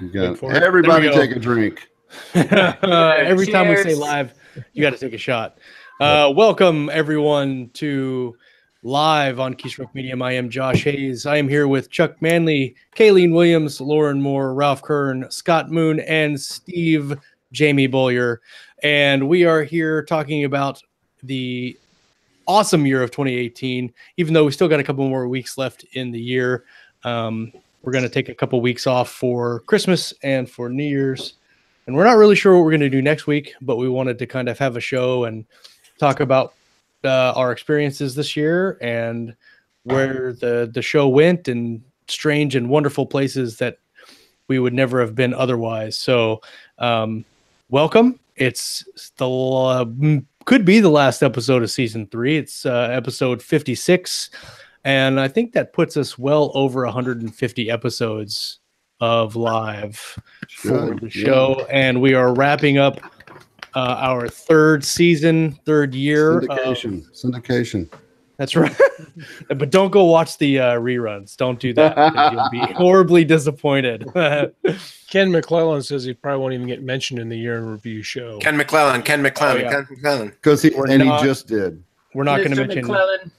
Everybody take a drink. Every time we say live, you got to take a shot. Welcome, everyone, to Live on Keystroke Medium. I am Josh Hayes. I am here with Chuck Manley, Kayleen Williams, Lauren Moore, Ralph Kern, Scott Moon, and Steve Jamie Bollier. And we are here talking about the awesome year of 2018, even though we still got a couple more weeks left in the year. We're going to take a couple weeks off for Christmas and for New Year's. And we're not really sure what we're going to do next week, but we wanted to kind of have a show and talk about our experiences this year and where the show went and strange and wonderful places that we would never have been otherwise. So welcome. It's the could be the last episode of season 3. It's episode 56. And I think that puts us well over 150 episodes of live for the show. And we are wrapping up our third season, third year. Syndication. That's right. But don't go watch the reruns. Don't do that, because you'll be horribly disappointed. Ken McClellan says he probably won't even get mentioned in the year in review show. Ken McClellan. Because he just did. We're not going to mention McClellan.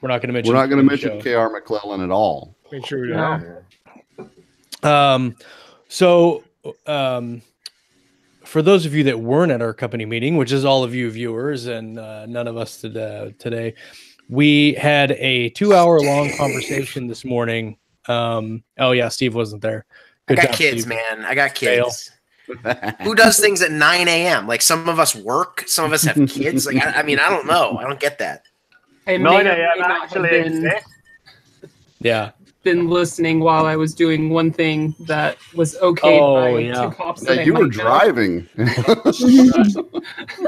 We're not going to mention K.R. McClellan at all. Make sure we don't. For those of you that weren't at our company meeting, which is all of you viewers and none of us today, we had a 2-hour-long conversation this morning. Steve wasn't there. Good job, kids, Steve. Man. I got kids. Who does things at 9 a.m.? Like, some of us work, some of us have kids. Like, I don't know. I don't get that. 9 a.m. actually exists. Yeah. Been listening while I was doing one thing that was okay by 2 cops. You were driving. It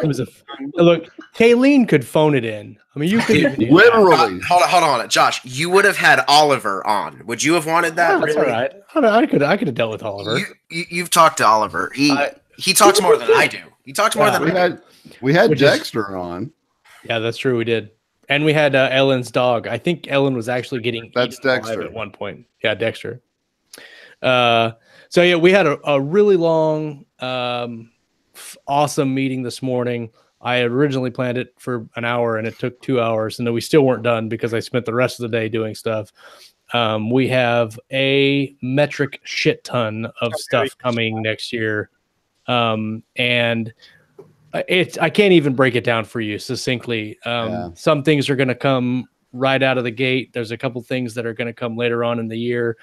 was look. Kayleen could phone it in. I mean, you could literally. Hold on, Josh. You would have had Oliver on. Would you have wanted that? That's all right. I could have dealt with Oliver. You've talked to Oliver. He talks more than I do. He talks more than I do. We had Dexter on. Yeah, that's true. We did. And we had Ellen's dog. I think Ellen was actually getting Dexter at one point. Yeah, Dexter. We had a really long, awesome meeting this morning. I had originally planned it for an hour, and it took 2 hours, and then we still weren't done because I spent the rest of the day doing stuff. We have a metric shit ton of stuff coming next year, and I can't even break it down for you succinctly. Some things are going to come right out of the gate. There's a couple things that are going to come later on in the year.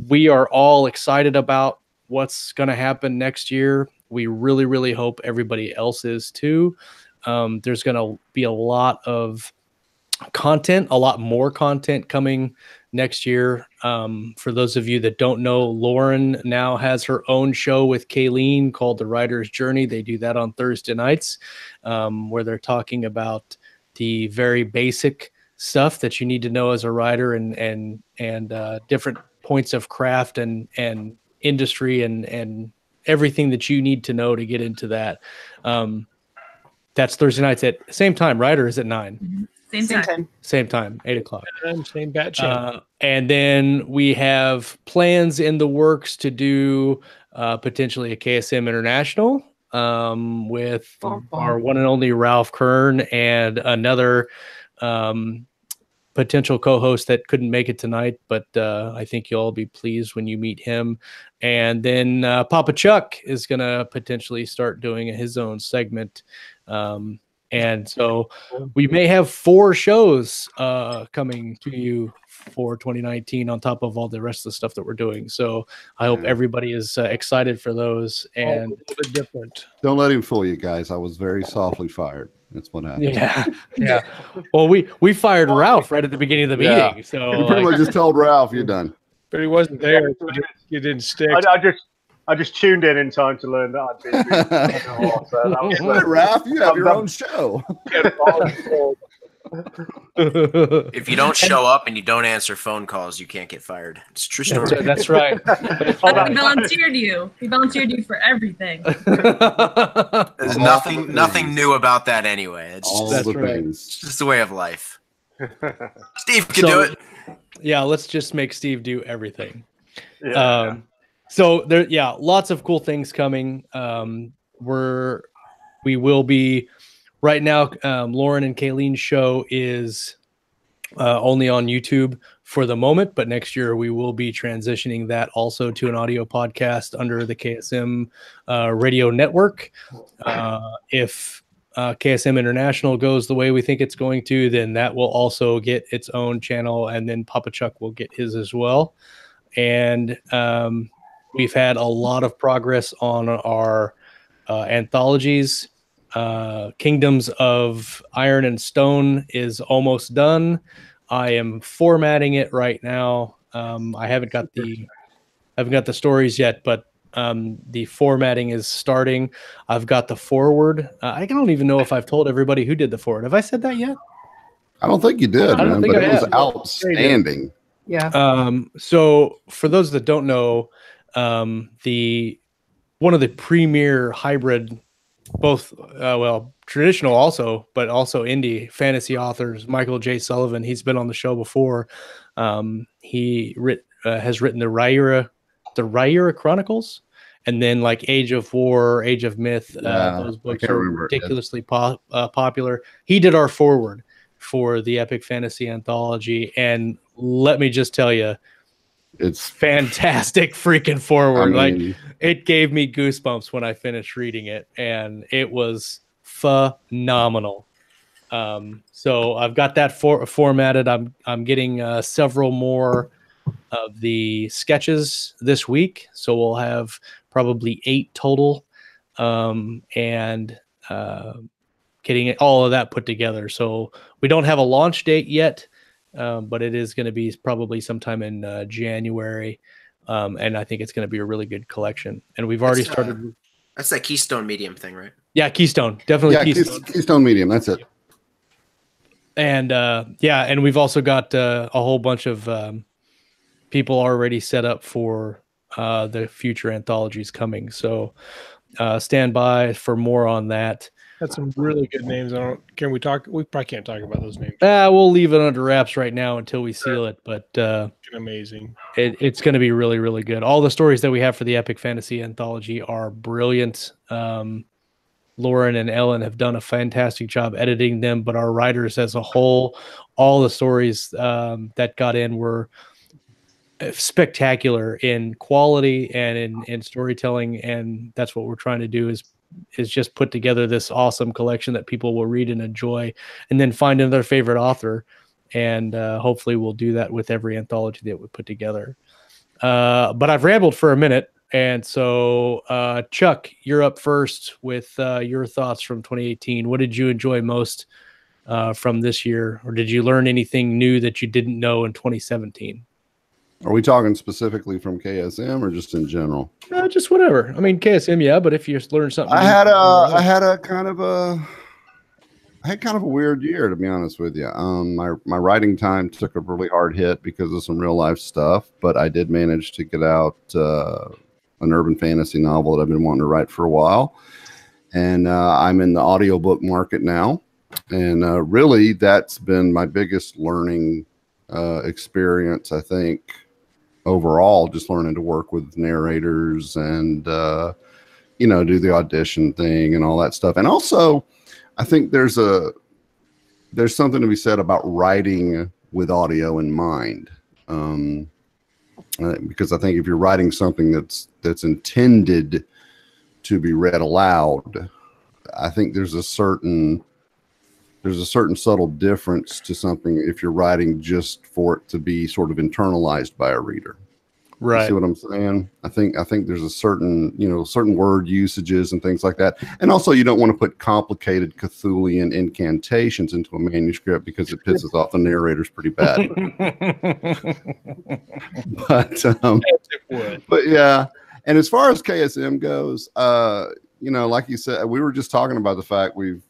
We are all excited about what's going to happen next year. We really, really hope everybody else is too. There's going to be a lot of content, a lot more content coming next year. For those of you that don't know, Lauren now has her own show with Kayleen called The Writer's Journey. They do that on Thursday nights, where they're talking about the very basic stuff that you need to know as a writer and different points of craft and industry and everything that you need to know to get into that. That's Thursday nights at the same time, right? Or is it 9? Same time, 8 o'clock. Same bat channel. And then we have plans in the works to do potentially a KSM International with our one and only Ralph Kern and another potential co-host that couldn't make it tonight, but I think you'll all be pleased when you meet him. And then Papa Chuck is going to potentially start doing his own segment. And so we may have 4 shows coming to you for 2019 on top of all the rest of the stuff that we're doing. So I hope everybody is excited for those. And a little bit different. Don't let him fool you guys. I was very softly fired. That's what happened. Yeah. Well, we fired Ralph right at the beginning of the meeting. So you pretty much just told Ralph you're done. But he wasn't there. You didn't stick. I just tuned in time to learn that I'd been. Ralph, you have your own show. If you don't show up and you don't answer phone calls, you can't get fired. It's a true story. That's right. He volunteered you. He volunteered you for everything. There's nothing new about that anyway. It's just the way of life. Steve can do it. Yeah, let's just make Steve do everything. So there, yeah, lots of cool things coming. We will be right now. Lauren and Kayleen's show is only on YouTube for the moment, but next year we will be transitioning that also to an audio podcast under the KSM radio network. If KSM International goes the way we think it's going to, then that will also get its own channel, and then Papa Chuck will get his as well. And we've had a lot of progress on our anthologies. Kingdoms of Iron and Stone is almost done. I am formatting it right now. I haven't got the stories yet, but the formatting is starting. I've got the forward. I don't even know if I've told everybody who did the forward. Have I said that yet? I don't think you did, I don't man, think but I it was have. outstanding. Yeah. So for those that don't know, one of the premier hybrid, both traditional also, but also indie fantasy authors, Michael J. Sullivan. He's been on the show before. He has written the Rhaenyra Chronicles, and then like Age of War, Age of Myth. Those books are ridiculously popular. He did our forward for the Epic Fantasy Anthology, and let me just tell you, it's fantastic freaking forward. I mean, like, it gave me goosebumps when I finished reading it, and it was phenomenal. So I've got that formatted. I'm getting several more of the sketches this week, so we'll have probably 8 total, and getting all of that put together. So we don't have a launch date yet, but it is going to be probably sometime in January, and I think it's going to be a really good collection. And we've already started. That's that Keystone Medium thing, right? Yeah, Keystone, definitely. Yeah, Keystone Medium. That's it. And and we've also got a whole bunch of people already set up for the future anthologies coming. So stand by for more on that. That's some really good names. Can we talk? We probably can't talk about those names. We'll leave it under wraps right now until we seal it. But amazing. It's going to be really, really good. All the stories that we have for the Epic Fantasy Anthology are brilliant. Lauren and Ellen have done a fantastic job editing them, but our writers as a whole, all the stories that got in were spectacular in quality and in storytelling, and that's what we're trying to do is just put together this awesome collection that people will read and enjoy, and then find another favorite author, and hopefully we'll do that with every anthology that we put together. But I've rambled for a minute, and so Chuck, you're up first with your thoughts from 2018. What did you enjoy most from this year, or did you learn anything new that you didn't know in 2017? Are we talking specifically from KSM or just in general? Just whatever. I mean, KSM, yeah, but if you learn something, I had kind of a weird year, to be honest with you. My writing time took a really hard hit because of some real life stuff, but I did manage to get out an urban fantasy novel that I've been wanting to write for a while, and I'm in the audiobook market now, and really that's been my biggest learning experience, I think. Overall, just learning to work with narrators and do the audition thing and all that stuff. And also, I think there's something to be said about writing with audio in mind, because I think if you're writing something that's intended to be read aloud, I think there's a certain subtle difference to something if you're writing just for it to be sort of internalized by a reader. Right. You see what I'm saying? I think there's a certain word usages and things like that. And also you don't want to put complicated Cthulhian incantations into a manuscript because it pisses off the narrators pretty bad. But yeah. And as far as KSM goes, like you said, we were just talking about the fact we've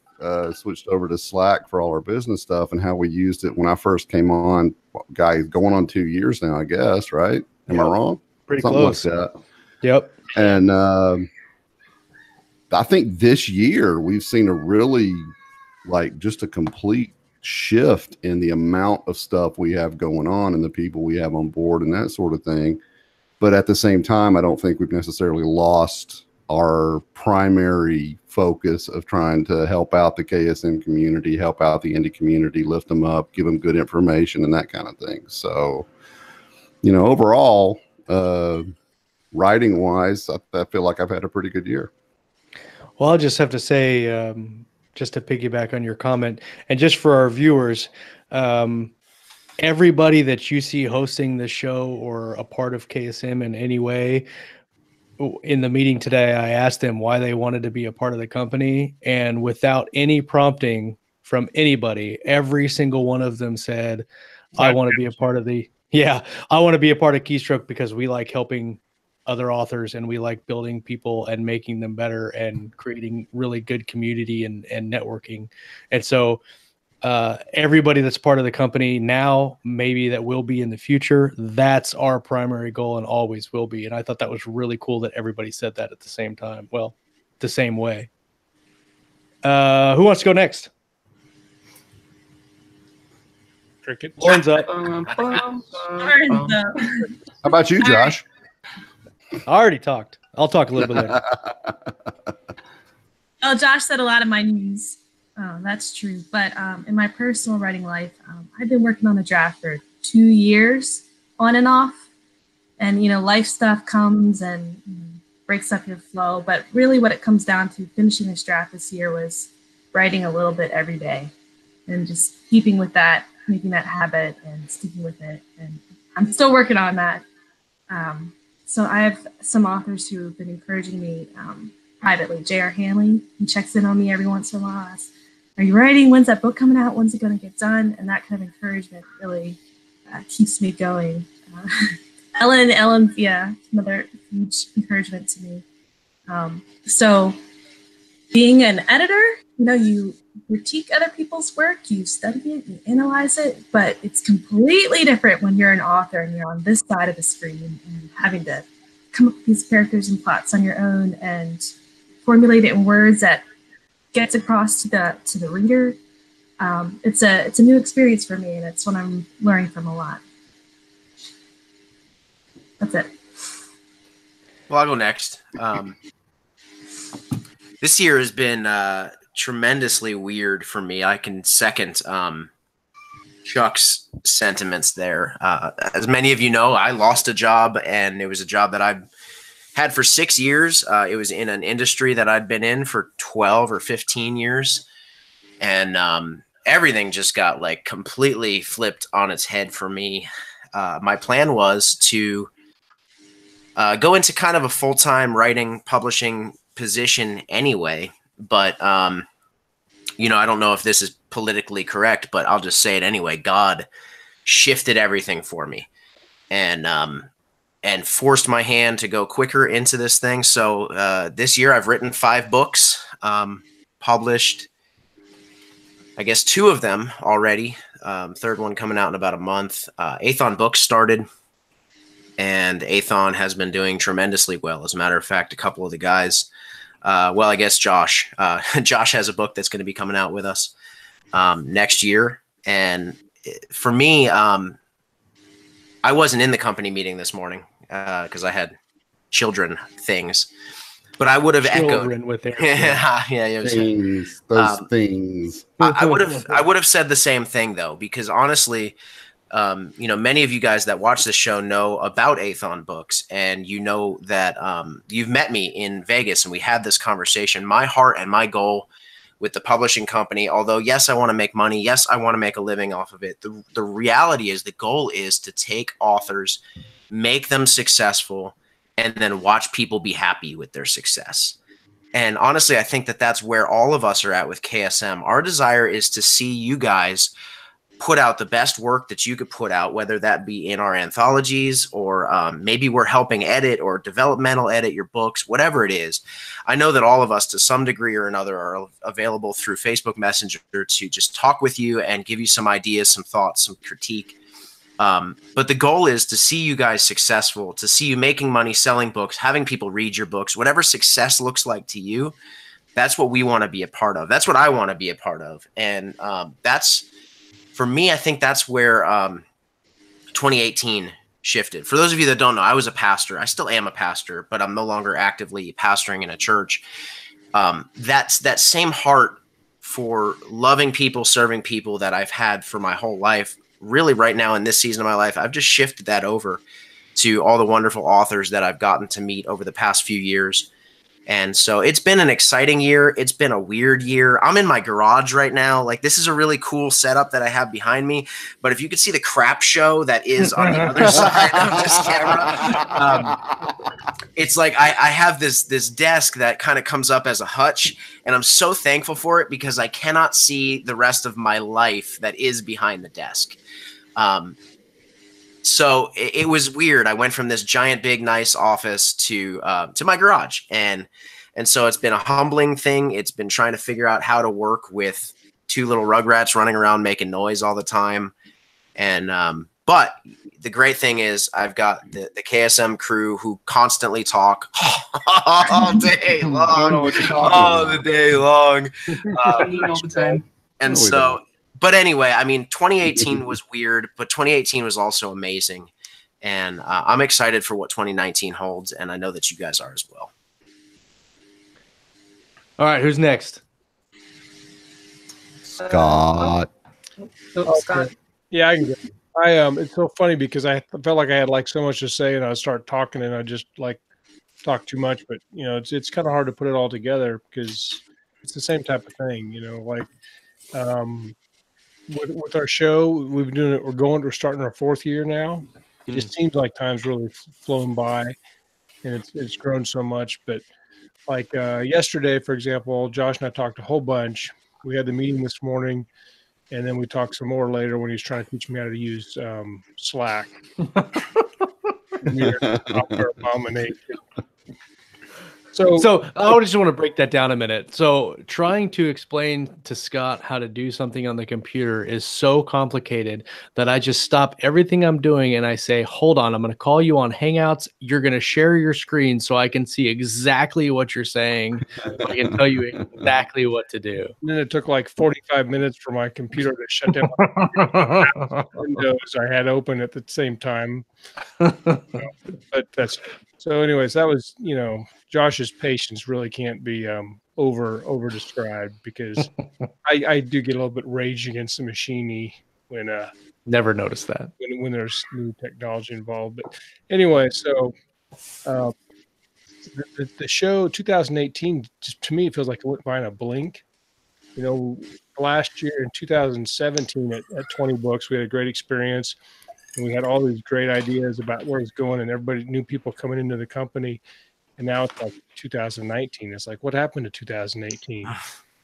switched over to Slack for all our business stuff and how we used it when I first came on. Guys, going on 2 years now, I guess, right? Am I wrong? Pretty Something close. like that. Yep. And I think this year we've seen a really just a complete shift in the amount of stuff we have going on and the people we have on board and that sort of thing. But at the same time, I don't think we've necessarily lost our primary focus of trying to help out the KSM community, help out the indie community, lift them up, give them good information and that kind of thing. So, overall, writing wise, I feel like I've had a pretty good year. Well, I'll just have to say, just to piggyback on your comment, and just for our viewers, everybody that you see hosting the show or a part of KSM in any way, in the meeting today, I asked them why they wanted to be a part of the company, and without any prompting from anybody, every single one of them said, I want to be a part of I want to be a part of Keystroke because we like helping other authors and we like building people and making them better and creating really good community and networking. And so everybody that's part of the company now, maybe that will be in the future, that's our primary goal and always will be. And I thought that was really cool that everybody said that at the same time. Well, the same way. Who wants to go next? Cricket. Horns up. Horns up. How about you, Josh? I already talked. I'll talk a little bit later. Oh, Josh said a lot of my news. Oh, that's true. But in my personal writing life, I've been working on a draft for 2 years on and off. And, life stuff comes and breaks up your flow. But really what it comes down to finishing this draft this year was writing a little bit every day and just keeping with that, making that habit and sticking with it. And I'm still working on that. So I have some authors who have been encouraging me privately. J.R. Hanley, he checks in on me every once in a while. Asks, are you writing? When's that book coming out? When's it going to get done? And that kind of encouragement really keeps me going. Ellen, another huge encouragement to me. So being an editor, you critique other people's work, you study it, you analyze it, but it's completely different when you're an author and you're on this side of the screen and having to come up with these characters and plots on your own and formulate it in words that gets across to the reader. It's a new experience for me, and it's what I'm learning from a lot. That's it. Well, I'll go next. This year has been tremendously weird for me. I can second Chuck's sentiments there. As many of you know, I lost a job, and it was a job that I've had for 6 years. It was in an industry that I'd been in for 12 or 15 years. And everything just got like completely flipped on its head for me. My plan was to go into kind of a full-time writing, publishing position anyway. But, I don't know if this is politically correct, but I'll just say it anyway. God shifted everything for me and forced my hand to go quicker into this thing. So this year I've written 5 books, published, I guess 2 of them already. Third one coming out in about a month. Athon Books started, and Athon has been doing tremendously well. As a matter of fact, a couple of the guys, I guess Josh has a book that's going to be coming out with us next year. And for me, I wasn't in the company meeting this morning because I had children things, but I would have echoed with their things. I would have said the same thing though, because honestly, many of you guys that watch the show know about Athon Books, and that you've met me in Vegas and we had this conversation. My heart and my goal with the publishing company, although yes, I want to make money. Yes, I want to make a living off of it. The reality is the goal is to take authors, make them successful, and then watch people be happy with their success. And honestly, I think that that's where all of us are at with KSM. Our desire is to see you guys put out the best work that you could put out, whether that be in our anthologies or maybe we're helping edit or developmental edit your books, whatever it is. I know that all of us to some degree or another are available through Facebook Messenger to just talk with you and give you some ideas, some thoughts, some critique. But the goal is to see you guys successful, to see you making money, selling books, having people read your books, whatever success looks like to you. That's what we want to be a part of. That's what I want to be a part of. And for me, I think that's where 2018 shifted. For those of you that don't know, I was a pastor. I still am a pastor, but I'm no longer actively pastoring in a church. That's that same heart for loving people, serving people that I've had for my whole life. Really, right now in this season of my life, I've just shifted that over to all the wonderful authors that I've gotten to meet over the past few years. And so it's been an exciting year. It's been a weird year. I'm in my garage right now. Like, this is a really cool setup that I have behind me. But if you could see the crap show that is on the other side of this camera, it's like I have this desk that kind of comes up as a hutch, and I'm so thankful for it because I cannot see the rest of my life that is behind the desk. So it was weird. I went from this giant, big, nice office to my garage, and so it's been a humbling thing. It's been trying to figure out how to work with two little rugrats running around making noise all the time. And but the great thing is I've got the KSM crew who constantly talk all day long, all the day long, all the time. and so. But anyway, I mean, 2018 was weird, but 2018 was also amazing. And I'm excited for what 2019 holds, and I know that you guys are as well. All right, who's next? Scott. Scott. Yeah, I can go. It's so funny because I felt like I had like so much to say, and I would start talking, and I just like talk too much. But you know, it's kind of hard to put it all together because it's the same type of thing. You know, like with our show, we've been doing it. We're starting our 4th year now. It just seems like time's really flown by, and it's grown so much. But like yesterday, for example, Josh and I talked a whole bunch. We had the meeting this morning, and then we talked some more later when he's trying to teach me how to use Slack. Abomination. So I just want to break that down a minute. So trying to explain to Scott how to do something on the computer is so complicated that I just stop everything I'm doing and I say, hold on, I'm going to call you on Hangouts. You're going to share your screen so I can see exactly what you're saying. So I can tell you exactly what to do. And then it took like 45 minutes for my computer to shut down windows I had open at the same time. But that's so anyways, that was, you know, Josh's patience really can't be over described because I do get a little bit rage against the machine when Never noticed that when there's new technology involved. But anyway, so the show 2018 just, to me, it feels like it went by in a blink. You know, last year in 2017 at 20 Books, we had a great experience. And we had all these great ideas about where it's going, and everybody, new people coming into the company. And now it's like 2019. It's like, what happened to 2018?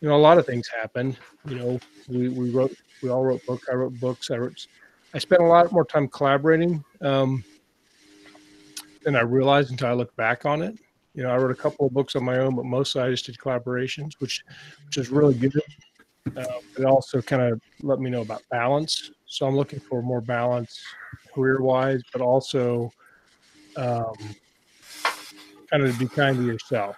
You know, a lot of things happened. You know, we all wrote books. I wrote books. I spent a lot more time collaborating than I realized until I looked back on it. You know, I wrote a couple of books on my own, but mostly I just did collaborations, which is really good. It also kind of let me know about balance. So I'm looking for more balance career-wise, but also kind of to be kind to yourself,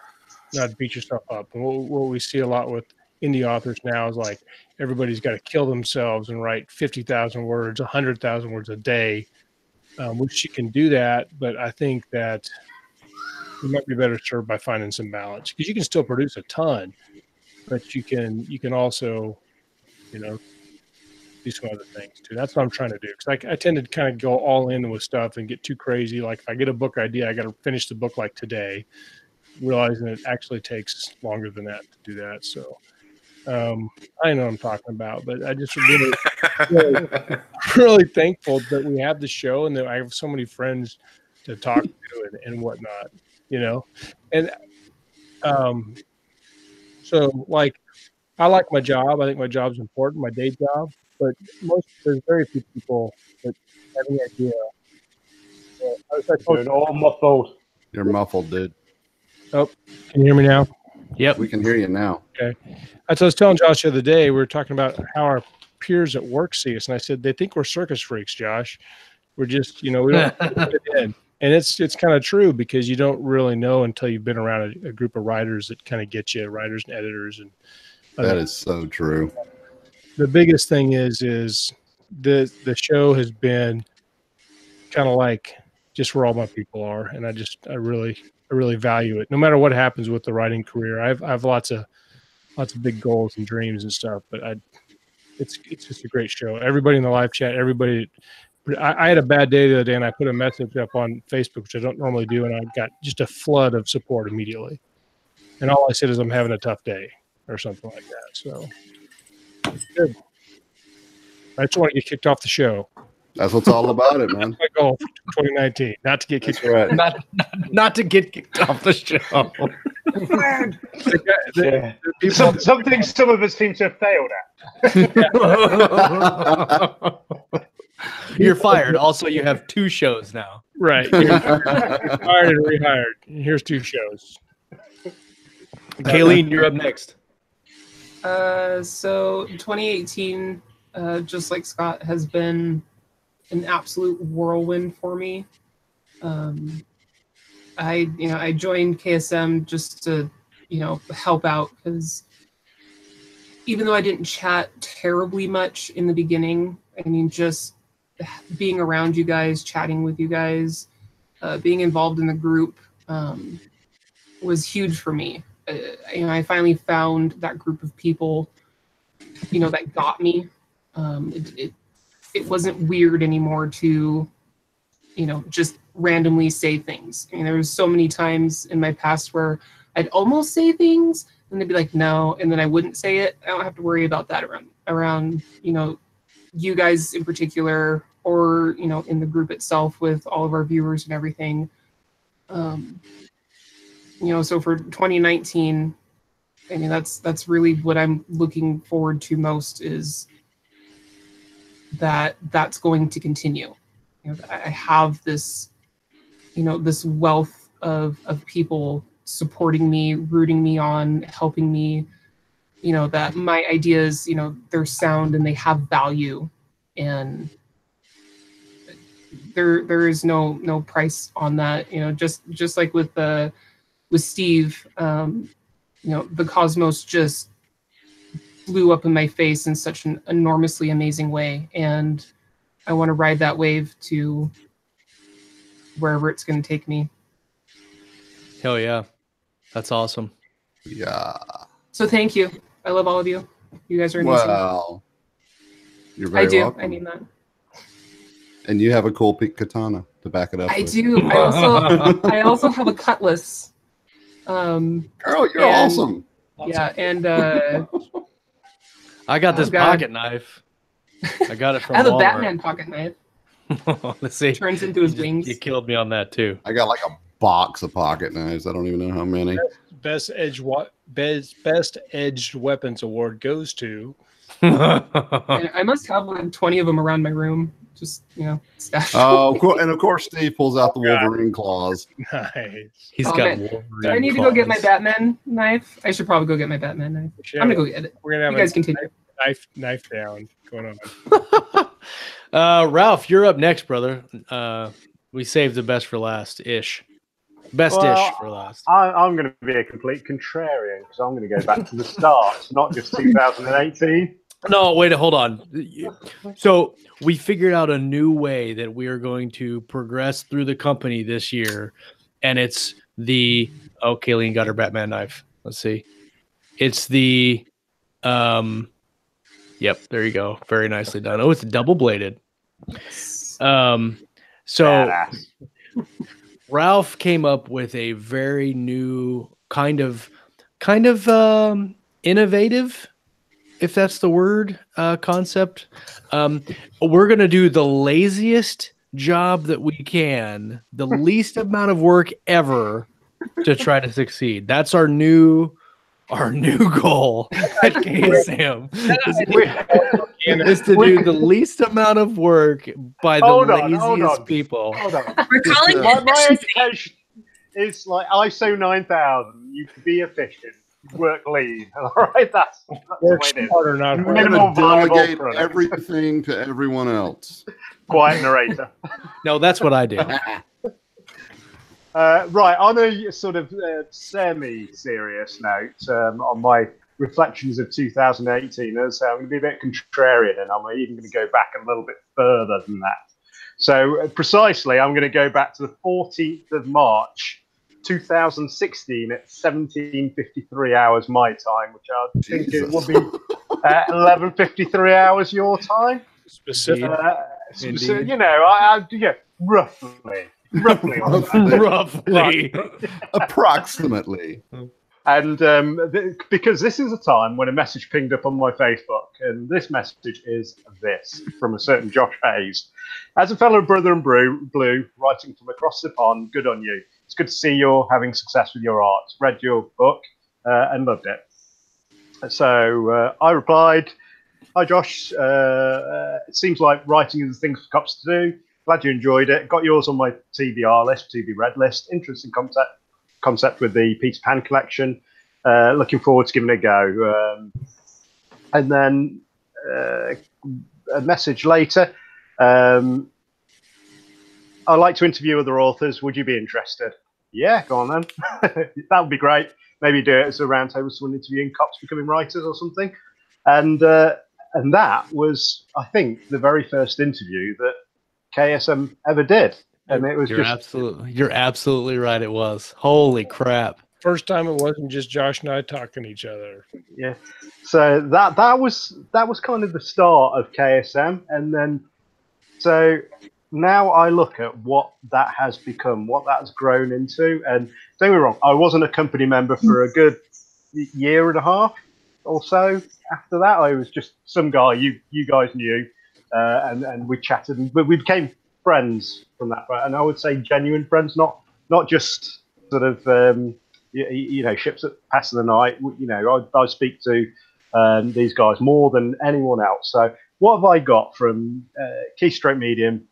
not beat yourself up. And what we see a lot with indie authors now is like everybody's got to kill themselves and write 50,000 words, 100,000 words a day, which you can do that. But I think that you might be better served by finding some balance because you can still produce a ton, but you can also, you know, do some other things too. That's what I'm trying to do. Because I tend to kind of go all in with stuff and get too crazy. Like if I get a book idea, I got to finish the book like today, realizing it actually takes longer than that to do that. So I know what I'm talking about, but I just really thankful that we have the show and that I have so many friends to talk to and whatnot, you know? And so like, I like my job. I think my job's important, my day job. But there's very few people that have any idea. You're all muffled. You're muffled, dude. Oh, can you hear me now? Yep. We can hear you now. Okay. As I was telling Josh the other day, we were talking about how our peers at work see us, and I said they think we're circus freaks, Josh. We're just, you know, we don't fit in. And it's kind of true because you don't really know until you've been around a group of writers that kind of get you, writers and editors, and That is so true. The biggest thing is the show has been kind of like just where all my people are, and I really value it. No matter what happens with the writing career, I have lots of big goals and dreams and stuff, but it's just a great show. Everybody in the live chat, everybody. I had a bad day the other day, and I put a message up on Facebook, which I don't normally do, and I got just a flood of support immediately. And all I said is I'm having a tough day or something like that. So good. I just want to get kicked off the show. That's what's all about it, man. That's my goal for 2019, not to get kicked off. Right. Not to get kicked off the show. Something some of us seem to have failed at. You're fired. Also, you have 2 shows now. Right. You're fired and rehired. Here's 2 shows. Kayleen, you're up next. So 2018, just like Scott, has been an absolute whirlwind for me. I joined KSM just to, help out, because even though I didn't chat terribly much in the beginning, I mean, just being around you guys, chatting with you guys, being involved in the group was huge for me. I finally found that group of people, that got me. It wasn't weird anymore to, just randomly say things. I mean, there was so many times in my past where I'd almost say things and they'd be like, no, and then I wouldn't say it. I don't have to worry about that around, you guys in particular, or, in the group itself with all of our viewers and everything. So for 2019, I mean, that's really what I'm looking forward to most, is that's going to continue. I have this, this wealth of people supporting me, rooting me on, helping me, that my ideas, they're sound and they have value, and there is no price on that. Just like with Steve, the Cosmos just blew up in my face in such an enormously amazing way, and I want to ride that wave to wherever it's going to take me. Hell yeah. That's awesome. Yeah. So thank you. I love all of you. You guys are amazing. Wow. You're very I do. welcome. I mean that. And you have a cool pink katana to back it up. I with. do. I also have a cutlass. Girl, you're and- awesome. Yeah, and I got this Oh, God. pocket knife. I got it from I have a Walmart. Batman pocket knife. Let's see. Turns into his You wings. killed me on that too. I got like a box of pocket knives. I don't even know how many. Best edged weapons award goes to. And I must have like 20 of them around my room. Just stashed. Oh, and of course, Steve pulls out the God. Wolverine claws. Nice. He's Oh, got man. Wolverine Do I need to go get my claws. Batman knife? I should probably go get my Batman knife. I'm gonna go get it. We're gonna have You guys continue. knife down going on. Ralph, you're up next, brother. We saved the best for last ish. Best ish for last. I'm going to be a complete contrarian, because I'm going to go back to the start, not just 2018. No, wait, hold on. So we figured out a new way that we are going to progress through the company this year, and it's the Kayleen got her Batman knife. Let's see. It's the yep, there you go. Very nicely done. Oh, it's double bladed. So Badass. Ralph came up with a very new kind of innovative, if that's the word, concept. We're going to do the laziest job that we can, the least amount of work ever to try to succeed. That's our new goal at KSM is to do the least amount of work by the Hold laziest on. people. Hold on. We're calling it My efficiency. education is like ISO 9000. You can be efficient. Work lean. All right, that's the Work way it is. smarter, not I'm harder. Minimal going to viable delegate product. everything to everyone else. Quiet narrator. No, that's what I do. Right, on a sort of semi-serious note, on my reflections of 2018, as I'm going to be a bit contrarian, and I'm even going to go back a little bit further than that. So precisely, I'm going to go back to the 14th of March, 2016 at 17:53 hours my time, which I think it would be 11:53 hours your time. Specific. You know, roughly. Roughly. Approximately. And because this is a time when a message pinged up on my Facebook, and this message is this from a certain Josh Hayes. As a fellow brother in blue, writing from across the pond, good on you. It's good to see you're having success with your art. Read your book and loved it. So I replied, hi Josh, it seems like writing is the thing for cops to do. Glad you enjoyed it. Got yours on my TBR list, TB Red list. Interesting concept with the Peter Pan collection. Looking forward to giving it a go. And then a message later. I'd like to interview other authors. Would you be interested? Yeah, go on then. That would be great. Maybe do it as a roundtable, someone interviewing cops becoming writers or something. And that was, I think, the very first interview that KSM ever did. And it was you're absolutely right. It was. Holy crap. First time it wasn't just Josh and I talking to each other. Yeah. So that was kind of the start of KSM. And then so now I look at what that has become, what that has grown into. And don't get me wrong, I wasn't a company member for a good year and a half or so. After that, I was just some guy you guys knew, and we chatted, but we became friends from that point. And I would say genuine friends, not just sort of ships that pass the night. You know, I speak to these guys more than anyone else. So what have I got from Keystroke Medium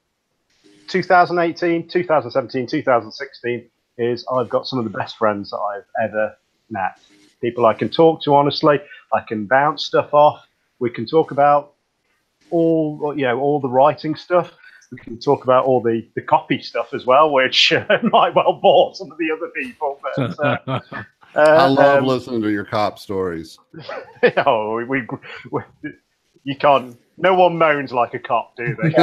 2018, 2017, 2016 is I've got some of the best friends that I've ever met. People I can talk to honestly. I can bounce stuff off. We can talk about all the writing stuff. We can talk about all the copy stuff as well, which might well bore some of the other people. But I love listening to your cop stories. You can't. No one moans like a cop, do they?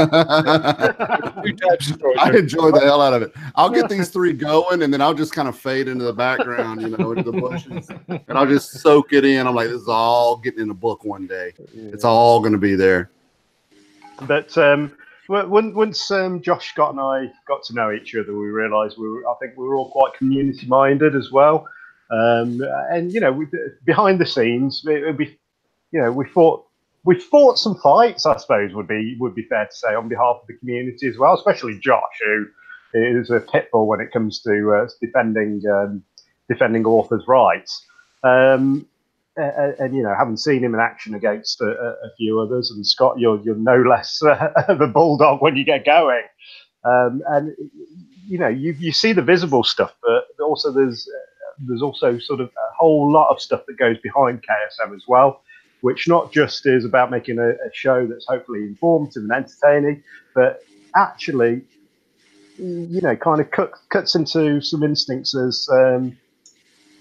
I enjoy the hell out of it. I'll get these three going, and then I'll just kind of fade into the background, into the bushes, and I'll just soak it in. I'm like, this is all getting in a book one day. It's all going to be there. But once Josh, Scott, and I got to know each other, we realised I think we were all quite community minded as well. And behind the scenes, it would be, we fought some fights, I suppose would be fair to say, on behalf of the community as well, especially Josh, who is a pit bull when it comes to defending authors' rights. And having seen him in action against a few others, and Scott, you're no less of a bulldog when you get going. And you see the visible stuff, but also there's also sort of a whole lot of stuff that goes behind KSM as well, which not just is about making a show that's hopefully informative and entertaining, but actually, kind of cuts into some instincts as,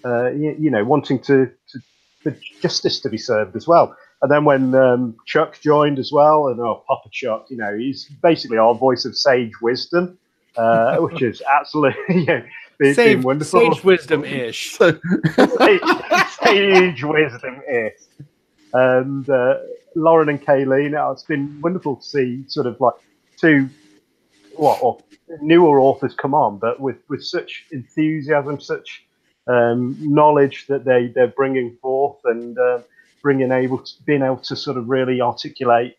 wanting for justice to be served as well. And then when Chuck joined as well, and Papa Chuck, he's basically our voice of sage wisdom, which is absolutely been wonderful. Sage wisdom-ish. Sage wisdom-ish. And Lauren and Kayleen, it's been wonderful to see sort of like two newer authors come on, but with such enthusiasm, such knowledge that they're bringing forth, and being able to sort of really articulate,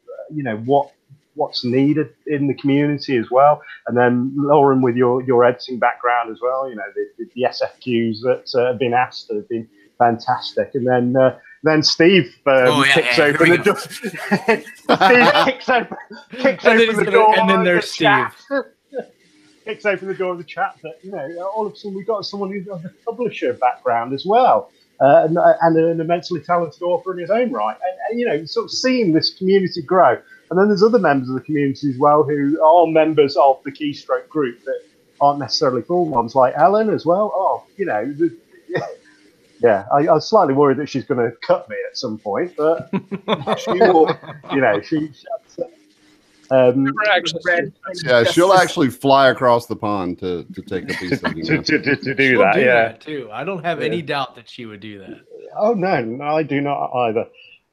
what's needed in the community as well. And then Lauren, with your editing background as well, the SFQs that have been asked have been fantastic. And then Steve kicks open the door. Steve kicks open the door. And then there's Steve. Kicks open the door of the chat that, all of a sudden we've got someone who's got a publisher background as well, and an immensely talented author in his own right. And sort of seeing this community grow. And then there's other members of the community as well who are members of the Keystroke group that aren't necessarily full ones, like Ellen as well. Yeah, I was slightly worried that she's going to cut me at some point, but she will, Red Yeah, she'll justice. actually fly across the pond to take a piece of you. to do She'll that. do Yeah. that too. I don't have any doubt that she would do that. Oh no, I do not either.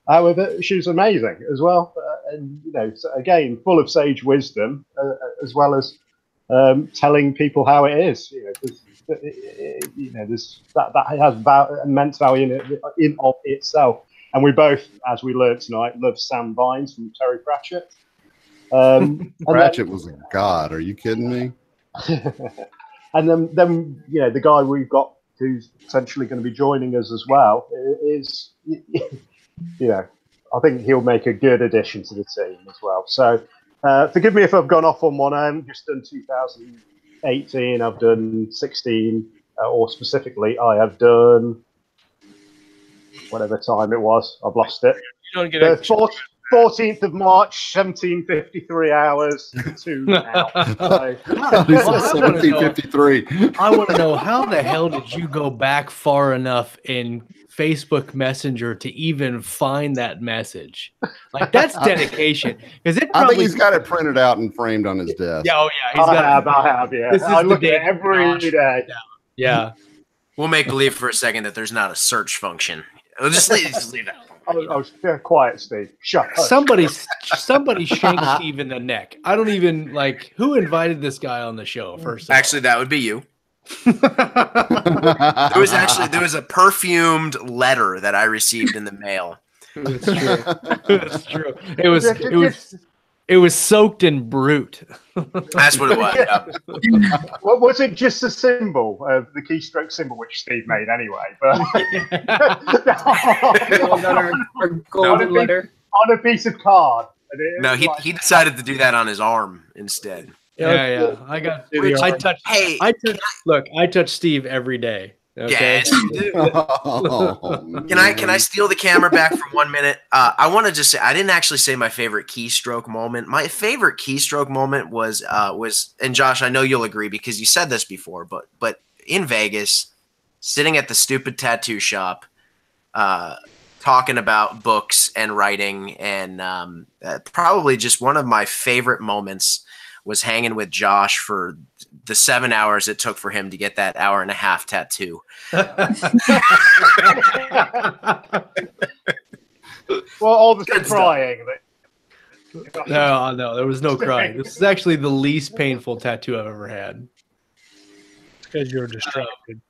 However, she's amazing as well, and so again, full of sage wisdom, as well as telling people how it is. There's that has immense value in of itself. And we both, as we learned tonight, love Sam Vines from Terry Pratchett. Pratchett was a god. Are you kidding me? And then the guy we've got who's potentially going to be joining us as well is, I think he'll make a good addition to the team as well. So forgive me if I've gone off on one end. Just done 2018. I've done 16, or specifically, I have done whatever time it was. I've lost it. You don't get a 14th of March, 1753 hours to now. So, 1753. I want to know, how the hell did you go back far enough in Facebook Messenger to even find that message? Like, that's dedication. Because it I probably, think he's got it printed out and framed on his desk. yeah, oh yeah, he's got I have, yeah. This is I the look day at it every Josh- day. yeah. We'll make believe for a second that there's not a search function. We'll just leave that. Yeah, quiet, Steve. Shut up. Somebody shanked Steve in the neck. I don't even who invited this guy on the show first. Of all? Actually, that would be you. There was a perfumed letter that I received in the mail. It's true. It's true. It was soaked in brute. That's what it was. Yeah. What was it? Just a symbol of the keystroke symbol, which Steve made anyway. But Our golden letter. on a piece of card. And it No, was like- he decided to do that on his arm instead. Yeah. I touch Steve every day. Okay. Yes, you do. Oh, Can I steal the camera back for 1 minute? I want to just say I didn't actually say my favorite keystroke moment. My favorite keystroke moment was and Josh, I know you'll agree because you said this before, but in Vegas, sitting at the stupid tattoo shop, talking about books and writing, and probably just one of my favorite moments was hanging with Josh for the 7 hours it took for him to get that 1.5-hour tattoo. Well, all the Good crying. No, there was no crying. This is actually the least painful tattoo I've ever had. because you're distracted.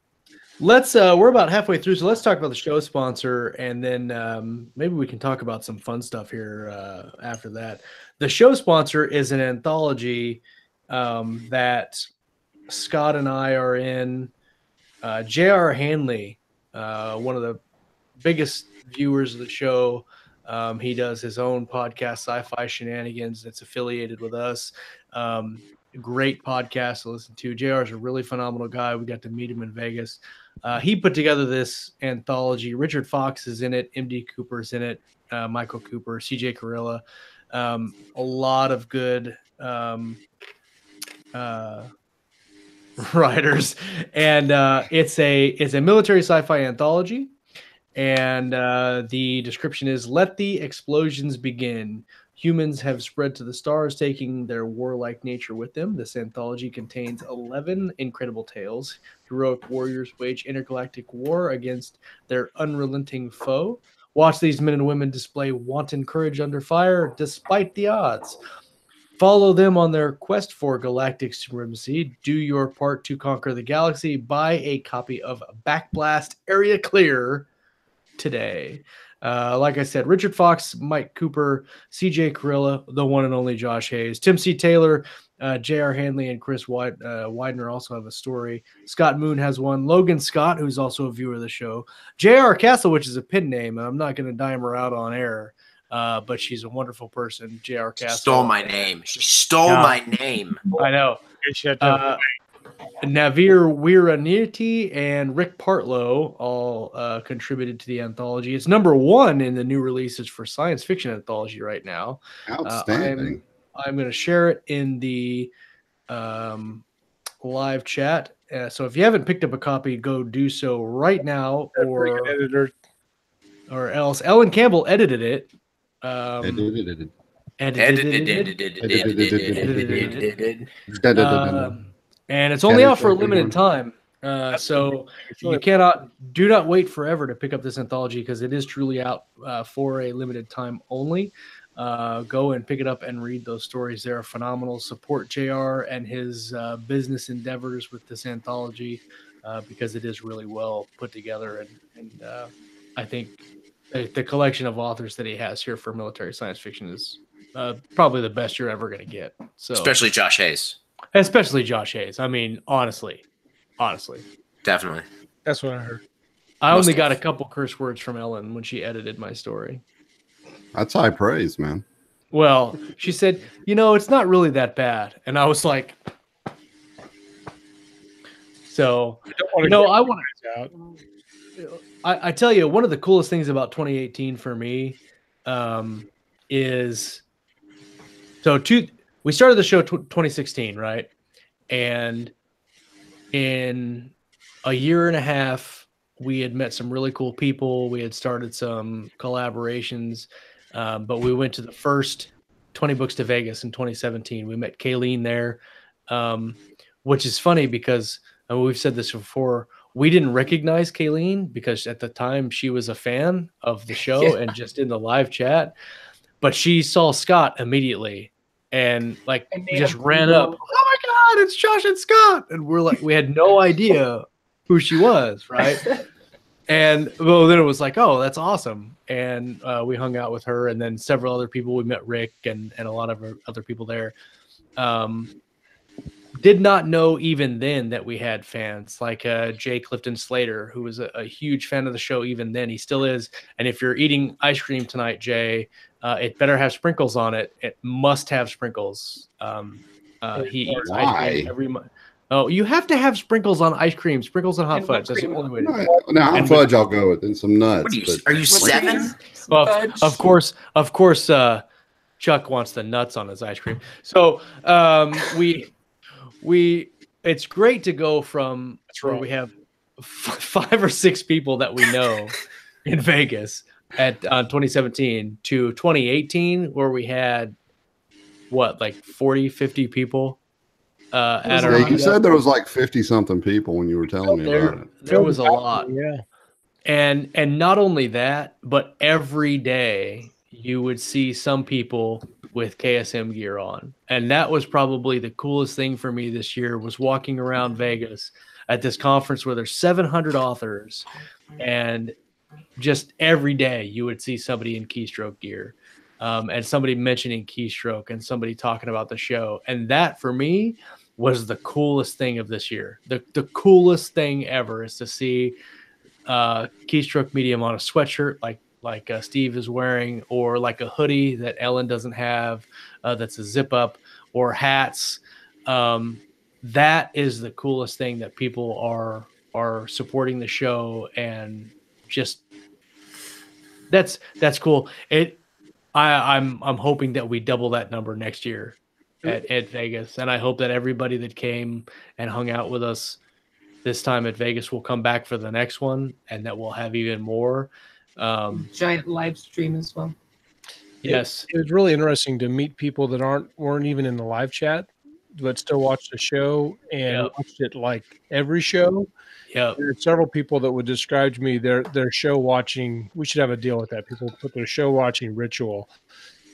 We're about halfway through, so let's talk about the show sponsor, and then maybe we can talk about some fun stuff here after that. The show sponsor is an anthology that Scott and I are in. J.R. Hanley, one of the biggest viewers of the show, he does his own podcast, Sci-Fi Shenanigans, that's affiliated with us. Great podcast to listen to. JR is a really phenomenal guy. We got to meet him in Vegas. He put together this anthology. Richard Fox is in it. MD Cooper's in it. Michael Cooper, CJ Carilla. A lot of good writers. And it's a military sci-fi anthology. And the description is, let the explosions begin. Humans have spread to the stars, taking their warlike nature with them. This anthology contains 11 incredible tales. Heroic warriors wage intergalactic war against their unrelenting foe. Watch these men and women display wanton courage under fire, despite the odds. Follow them on their quest for galactic supremacy. Do your part to conquer the galaxy. Buy a copy of Backblast Area Clear today. Like I said, Richard Fox, Mike Cooper, CJ Carilla, the one and only Josh Hayes, Tim C. Taylor, J.R. Hanley, and Chris Widener also have a story. Scott Moon has one. Logan Scott, who's also a viewer of the show. J.R. Castle, which is a pin name, and I'm not going to dime her out on air, but she's a wonderful person. J.R. Castle. Stole my name. She stole my name. I know. Navir Wiraniti and Rick Partlow all contributed to the anthology. It's number one in the new releases for science fiction anthology right now. Outstanding. I'm going to share it in the live chat. So if you haven't picked up a copy, go do so right now, or else Ellen Campbell edited it. And it's only out for a limited time. So you do not wait forever to pick up this anthology because it is truly out for a limited time only. Go and pick it up and read those stories. They are phenomenal. Support JR and his business endeavors with this anthology because it is really well put together. And I think the collection of authors that he has here for military science fiction is probably the best you're ever going to get. So especially Josh Hayes. Especially Josh Hayes. I mean, honestly. Definitely. That's what I heard. I only got a couple curse words from Ellen when she edited my story. That's high praise, man. Well, she said, it's not really that bad. And I was like, so, I want to, I tell you, one of the coolest things about 2018 for me is, we started the show 2016, right? And in a year and a half, we had met some really cool people. We had started some collaborations, but we went to the first 20 Books to Vegas in 2017. We met Kayleen there, which is funny because we've said this before. We didn't recognize Kayleen because at the time she was a fan of the show and just in the live chat, but she saw Scott immediately. And we just ran up. Oh my God, it's Josh and Scott. And we had no idea who she was, right? And then it was like, oh, that's awesome. And we hung out with her and then several other people. We met Rick and a lot of other people there. Did not know even then that we had fans like Jay Clifton Slater, who was a huge fan of the show even then. He still is. And if you're eating ice cream tonight, Jay, it better have sprinkles on it. It must have sprinkles. He eats ice cream every month. Oh, you have to have sprinkles on ice cream. Sprinkles and hot fudge. That's the only way to do it. Now, hot fudge I'll go with, and some nuts. Are you 7? Well, of course, Chuck wants the nuts on his ice cream. So it's great to go from where we have 5 or 6 people that we know in Vegas at 2017 to 2018 where we had 40, 50 people at our you said there was 50 something people when you were telling me about it. There was a lot. Yeah. And not only that, but every day you would see some people with KSM gear on. And that was probably the coolest thing for me this year was walking around Vegas at this conference where there's 700 authors and just every day you would see somebody in Keystroke gear and somebody mentioning Keystroke and somebody talking about the show. And that for me was the coolest thing of this year. The coolest thing ever is to see Keystroke Medium on a sweatshirt like Steve is wearing, or like a hoodie that Ellen doesn't have that's a zip up, or hats. That is the coolest thing, that people are supporting the show, and just that's cool. I'm hoping that we double that number next year at Vegas, and I hope that everybody that came and hung out with us this time at Vegas will come back for the next one, and that we'll have even more. Giant live stream as well. Yes, it was really interesting to meet people that weren't even in the live chat, but still watched the show and watched it like every show. Yeah, there are several people that would describe to me their show watching. We should have a deal with that. People put their show watching ritual.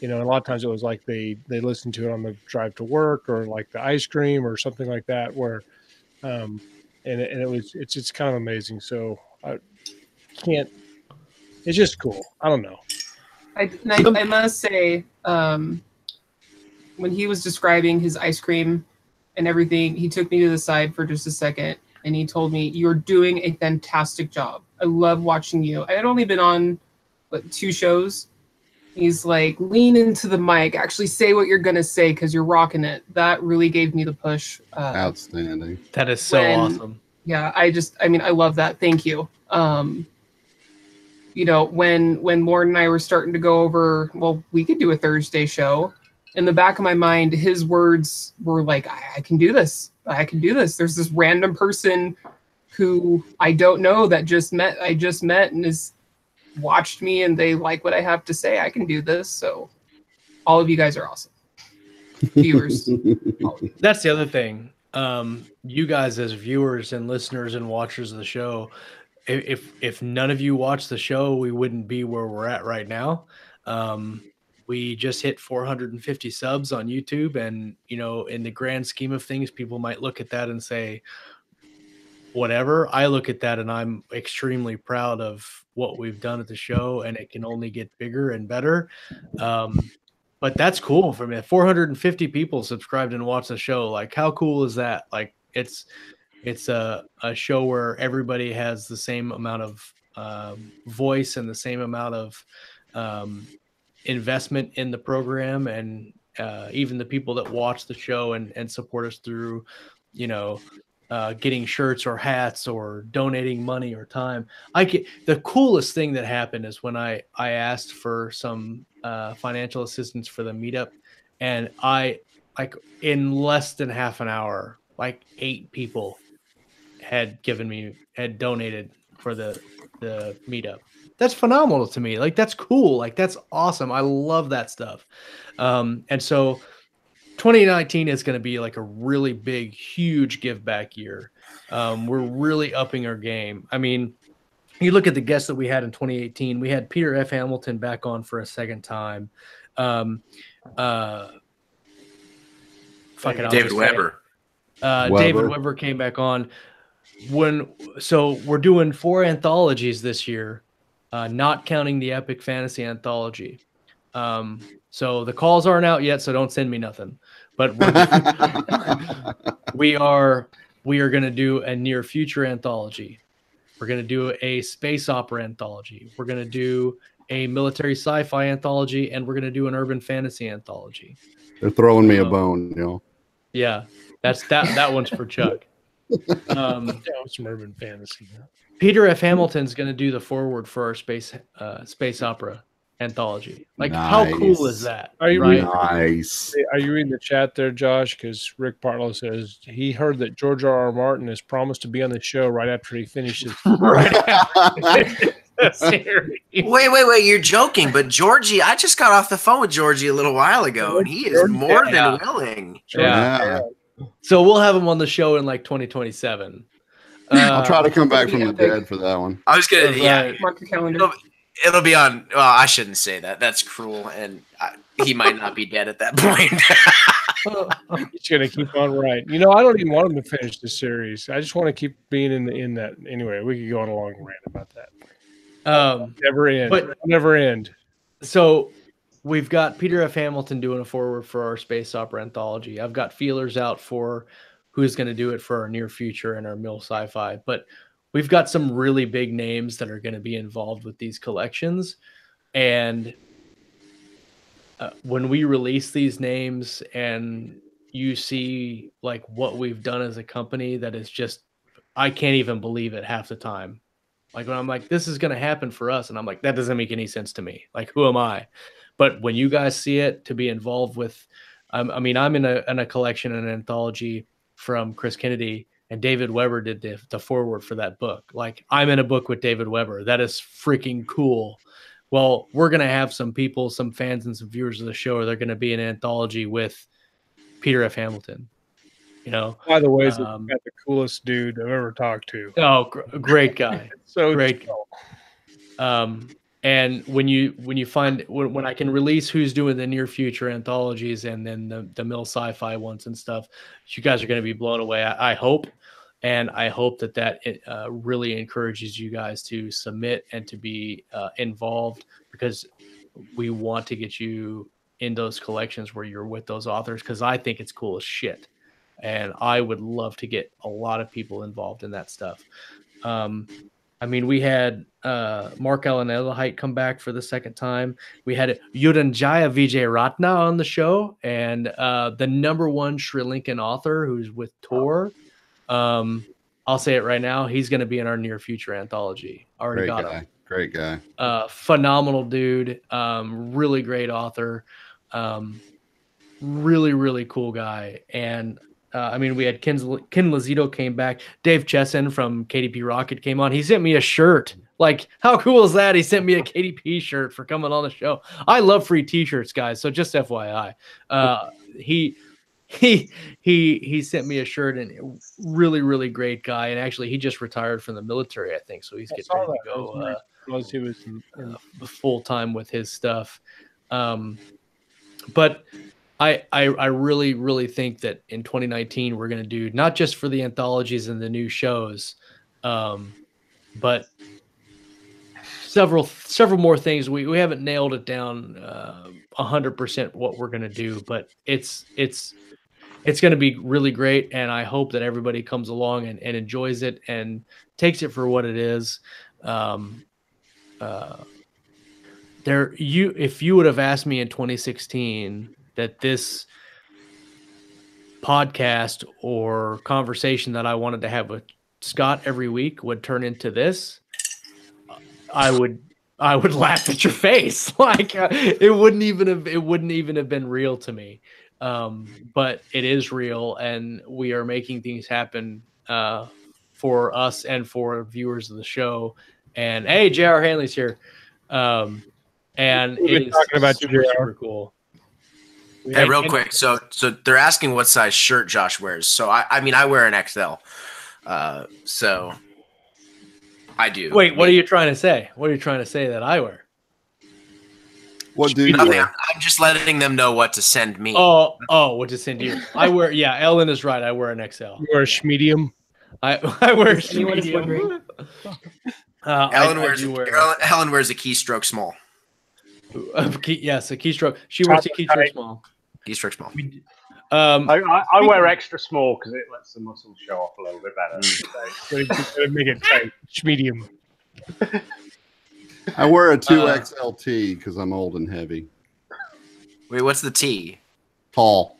And a lot of times it was like they listened to it on the drive to work, or like the ice cream or something like that. Where, it's just kind of amazing. So I can't. It's just cool. I don't know. I must say, when he was describing his ice cream and everything, he took me to the side for just a second and he told me, "You're doing a fantastic job. I love watching you." I had only been on 2 shows. He's like, "Lean into the mic. Actually say what you're gonna say because you're rocking it." That really gave me the push. Outstanding. That is so awesome. Yeah, I love that. Thank you. When Lauren and I were starting to go over, well, we could do a Thursday show. In the back of my mind, his words were like, I can do this. I can do this. There's this random person who I don't know that I just met and has watched me, and they like what I have to say. I can do this. So all of you guys are awesome. Viewers. That's the other thing. You guys as viewers and listeners and watchers of the show, if none of you watch the show, we wouldn't be where we're at right now. We just hit 450 subs on YouTube, and in the grand scheme of things, people might look at that and say, whatever. I look at that and I'm extremely proud of what we've done at the show, and it can only get bigger and better. But that's cool for me. 450 people subscribed and watched the show. Like, how cool is that? Like, it's a show where everybody has the same amount of voice and the same amount of investment in the program, and even the people that watch the show and support us through, getting shirts or hats or donating money or time. The coolest thing that happened is when I asked for some financial assistance for the meetup, and in less than half an hour, 8 people had donated for the meetup. That's phenomenal to me. That's cool. That's awesome. I love that stuff. And so 2019 is going to be a really big, huge give back year. We're really upping our game. I mean, you look at the guests that we had in 2018. We had Peter F. Hamilton back on for a second time. David Weber. David Weber came back on. So we're doing 4 anthologies this year, not counting the Epic Fantasy Anthology. So the calls aren't out yet, so don't send me nothing. But we are going to do a near future anthology. We're going to do a space opera anthology. We're going to do a military sci-fi anthology, and we're going to do an urban fantasy anthology. They're throwing me a bone, Yeah, that one's for Chuck. Some urban fantasy. Peter F. Hamilton's going to do the foreword for our space opera anthology. How cool is that? Are you nice? Are you reading the chat there, Josh? Because Rick Partlow says he heard that George R.R. Martin has promised to be on the show right after he finishes. Wait! You're joking, but Georgie, I just got off the phone with Georgie a little while ago, and he is more than willing. Yeah. So we'll have him on the show in 2027. I'll try to come back from the dead for that one. I was gonna, mark your calendar. It'll be on. Well, I shouldn't say that. That's cruel, and he might not be dead at that point. He's gonna keep on right. I don't even want him to finish the series. I just want to keep being in that. Anyway, we could go on a long rant about that. Never end. So we've got Peter F. Hamilton doing a foreword for our space opera anthology. I've got feelers out for who's going to do it for our near future and our Mill Sci-Fi, but we've got some really big names that are going to be involved with these collections. And when we release these names and you see what we've done as a company, that is just, I can't even believe it half the time. When I'm this is going to happen for us. And I'm that doesn't make any sense to me. Who am I? But when you guys see it, to be involved with, I'm in a collection, an anthology from Chris Kennedy, and David Weber did the foreword for that book. I'm in a book with David Weber. That is freaking cool. Well, we're going to have some people, some fans and some viewers of the show. They're going to be an anthology with Peter F. Hamilton. By the way, he's got the coolest dude I've ever talked to. Oh, great guy. So great. And when I can release who's doing the near future anthologies and then the Mill Sci-Fi ones and stuff, you guys are going to be blown away. I hope. And I hope that really encourages you guys to submit and to be involved, because we want to get you in those collections where you're with those authors, because I think it's cool as shit. And I would love to get a lot of people involved in that stuff. We had Mark Allen Elahite come back for the second time. We had Yudanjaya Vijay Ratna on the show, and the #1 Sri Lankan author who's with Tor. I'll say it right now. He's going to be in our near future anthology. Already got him. Great guy. Phenomenal dude. Really great author. Really, really cool guy. And I mean, we had Ken Lazito came back. Dave Chesson from KDP Rocket came on. He sent me a shirt. Like, how cool is that? He sent me a KDP shirt for coming on the show. I love free T-shirts, guys. So just FYI, he sent me a shirt, and really, really great guy. And actually, he just retired from the military, I think. So he's getting ready to go He was full time with his stuff. But I really, really think that in 2019 we're going to do not just for the anthologies and the new shows, but several more things. We haven't nailed it down 100% what we're going to do, but it's going to be really great, and I hope that everybody comes along and enjoys it and takes it for what it is. If you would have asked me in 2016 that this podcast or conversation that I wanted to have with Scott every week would turn into this, I would laugh at your face. Like it wouldn't even have been real to me. But it is real, and we are making things happen for us and for viewers of the show. And hey, J.R. Hanley's here. And We've been talking about you, JR. super cool. Hey, real quick. So they're asking what size shirt Josh wears. So I mean, I wear an XL. So I do. Wait, what are you trying to say? What are you trying to say that I wear? What do you Nothing. wear? I'm just letting them know what to send me. Oh, what to send you? I wear. Yeah, Ellen is right. I wear an XL. You wear a medium. I wear. If anyone is wondering. Ellen wears a keystroke small. Yes, a keystroke. She wears a keystroke small. Keystroke small. I wear extra small because it lets the muscles show off a little bit better. Gotta make it tight. Medium. I wear a 2XLT because I'm old and heavy. Wait, what's the T? Tall.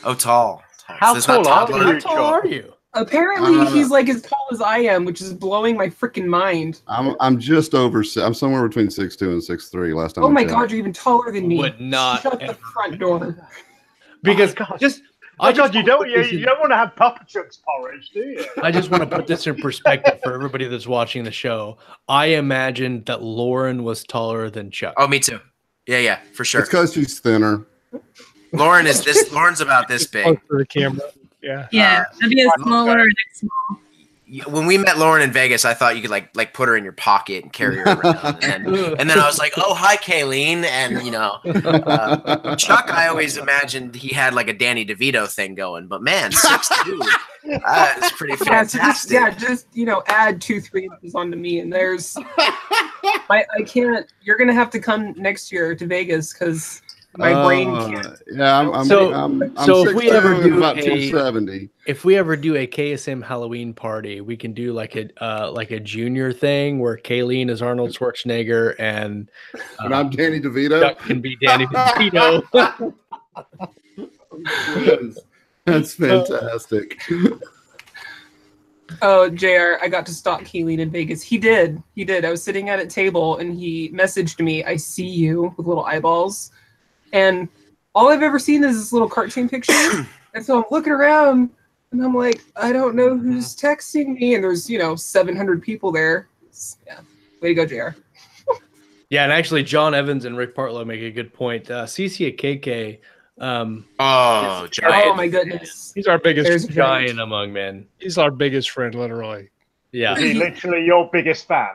Oh, tall. How So tall it's not are toddler. you? How tall are you? Apparently, he's like as tall as I am, which is blowing my freaking mind. I'm just over. I'm somewhere between 6'2" and 6'3". Last time. Oh I my checked. god, you're even taller than me. Would not Shut the ever. front door. Because God. just Oh God, you wanna don't put this in- want to have Papa Chuck's porridge, do you? I just want to put this in perspective for everybody that's watching the show. I imagined that Lauren was taller than Chuck. Oh, me too. Yeah, for sure. It's because she's thinner. Lauren's about this Close big. for the camera. Yeah. Yeah, that'd be a smaller or next small. When we met Lauren in Vegas, I thought you could like put her in your pocket and carry her around. And then I was like, oh, hi, Kayleen. And, Chuck, I always imagined he had like a Danny DeVito thing going. But, man, 6'2". It's pretty Yeah, so fantastic. just add 2-3 inches onto me, and there's. I can't. You're gonna have to come next year to Vegas because my brain can't. Yeah, I'm So if we 6'2" ever and do about a- 270. If we ever do a KSM Halloween party, we can do like a junior thing where Kayleen is Arnold Schwarzenegger and And I'm Danny DeVito. Chuck can be Danny DeVito. That's fantastic. Oh, JR, I got to stalk Keelan in Vegas. He did. I was sitting at a table and he messaged me, I see you, with little eyeballs. And all I've ever seen is this little cartoon picture. And so I'm looking around and I'm like, I don't know who's texting me. And there's, 700 people there. Yeah. Way to go, JR. Yeah, and actually, John Evans and Rick Partlow make a good point. CC KK, Oh, Oh giant. my goodness. He's our biggest. There's a giant among men. He's our biggest friend, literally. Yeah, Is he literally your biggest fan?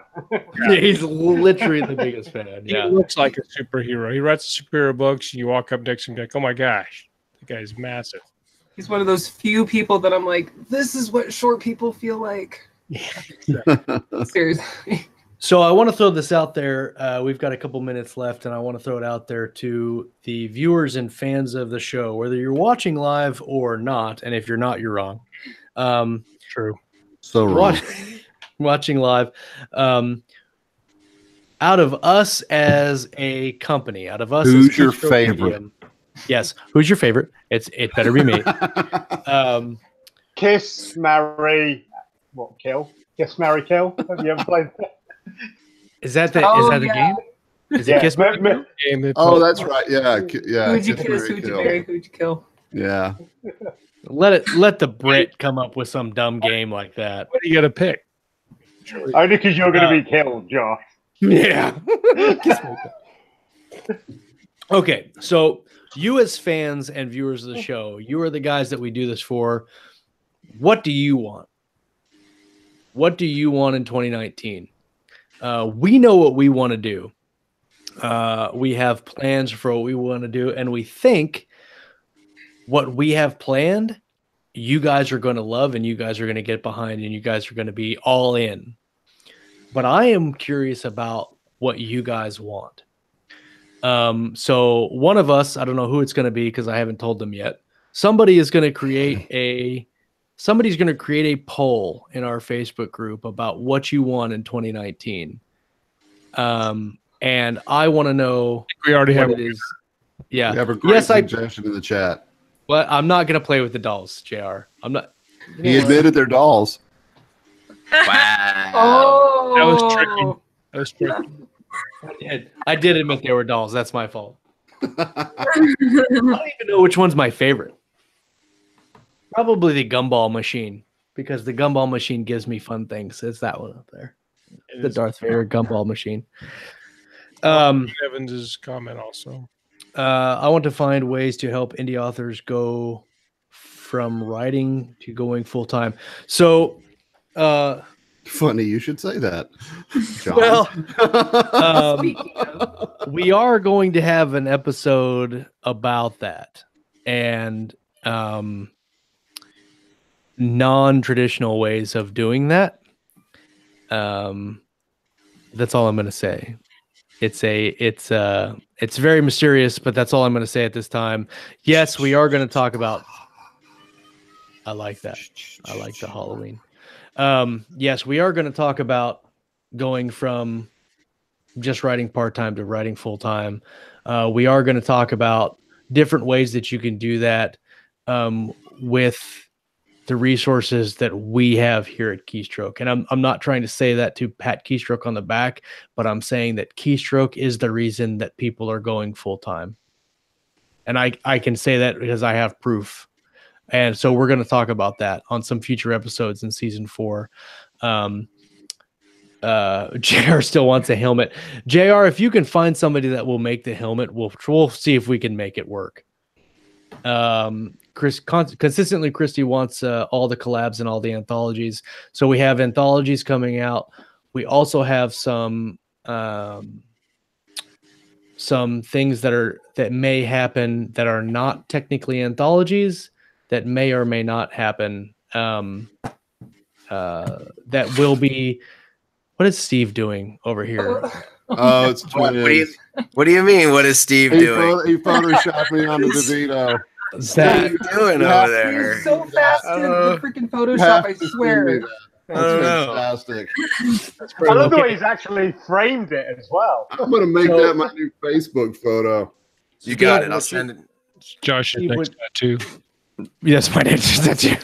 he's literally the biggest fan. He Yeah, looks like a superhero. He writes superhero books, and you walk up next to him and go, oh my gosh, the guy's massive. He's one of those few people that I'm like, this is what short people feel like. Seriously. So I want to throw this out there. We've got a couple minutes left, and I want to throw it out there to the viewers and fans of the show, whether you're watching live or not. And if you're not, you're wrong. True. So wrong. Watching live. Out of us as a company, out of us, Who's as your Keystroke favorite? Media, yes, who's your favorite? It better be me. Kiss, marry, kill? Kiss, marry, kill? Have you ever played that? Is that the Oh, the yeah. game? Is Yeah, it Kiss? ma- ma- Game that Oh, that's right. Yeah, yeah. Who'd you Kiss, kiss? Marry, Who'd you Kill. marry? Who'd you kill? Yeah. Let the Brit come up with some dumb game like that. What do you got to pick? Only because you're going to be killed, Josh. Yeah. Okay, so you as fans and viewers of the show, you are the guys that we do this for. What do you want? What do you want in 2019? We know what we want to do. We have plans for what we want to do, and we think what we have planned, you guys are going to love, and you guys are going to get behind, and you guys are going to be all in. But I am curious about what you guys want. So one of us, I don't know who it's going to be because I haven't told them yet. Somebody's going to create a poll in our Facebook group about what you want in 2019. And I want to know. We already have it is. Yeah. We have a great suggestion in the chat. Well, I'm not going to play with the dolls, JR. I'm not. He admitted they're dolls. Wow. Oh, That was tricky. That was tricky. I did admit they were dolls. That's my fault. I don't even know which one's my favorite. Probably the Gumball Machine, because the Gumball Machine gives me fun things. It's that one up there. The Darth Vader Gumball Machine. Evans's comment also. I want to find ways to help indie authors go from writing to going full time. So, funny you should say that, John. Well, speaking of, we are going to have an episode about that and non-traditional ways of doing that. That's all I'm going to say. It's very mysterious, but that's all I'm going to say at this time. Yes, we are going to talk about. I like that. I like the Halloween. Yes, we are going to talk about going from just writing part-time to writing full-time. We are going to talk about different ways that you can do that with the resources that we have here at Keystroke. And I'm not trying to say that to pat Keystroke on the back, but I'm saying that Keystroke is the reason that people are going full-time. And I can say that because I have proof. And so we're going to talk about that on some future episodes in season 4. JR still wants a helmet. JR, if you can find somebody that will make the helmet, we'll see if we can make it work. Consistently, Christy wants all the collabs and all the anthologies. So we have anthologies coming out. We also have some things that may happen that are not technically anthologies that may or may not happen. That will be. What is Steve doing over here? Oh, it's twins. What do you mean? What is Steve doing? He photoshopped me onto DeVito. What are you doing over there? he's so fast in the freaking Photoshop, I swear. That's fantastic. I love the way he's actually framed it as well. I'm going to make that my new Facebook photo. You got it. I'll send it. Josh is next to that too. Yes, my name is that too.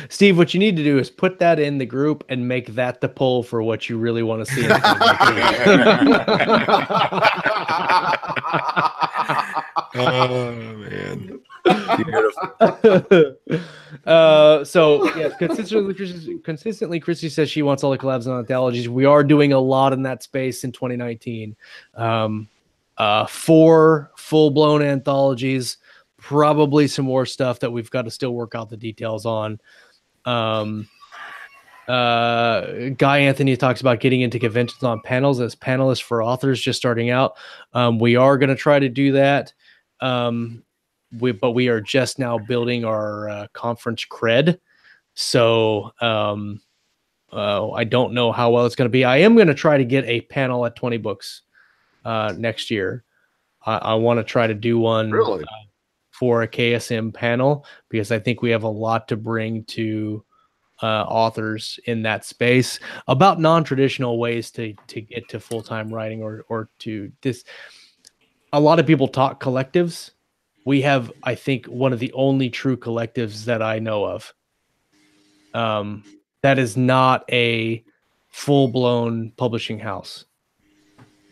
Steve, what you need to do is put that in the group and make that the poll for what you really want to see. Oh man. So yes, consistently, Christy says she wants all the collabs and anthologies. We are doing a lot in that space in 2019. 4 full-blown anthologies, probably some more stuff that we've got to still work out the details on. Guy Anthony talks about getting into conventions on panels as panelists for authors just starting out. We are going to try to do that. But we are just now building our conference cred. So I don't know how well it's going to be. I am going to try to get a panel at 20 Books next year. I want to try to do one for a KSM panel because I think we have a lot to bring to authors in that space about non-traditional ways to get to full-time writing or to this. A lot of people talk collectives. We have, I think, one of the only true collectives that I know of. That is not a full-blown publishing house.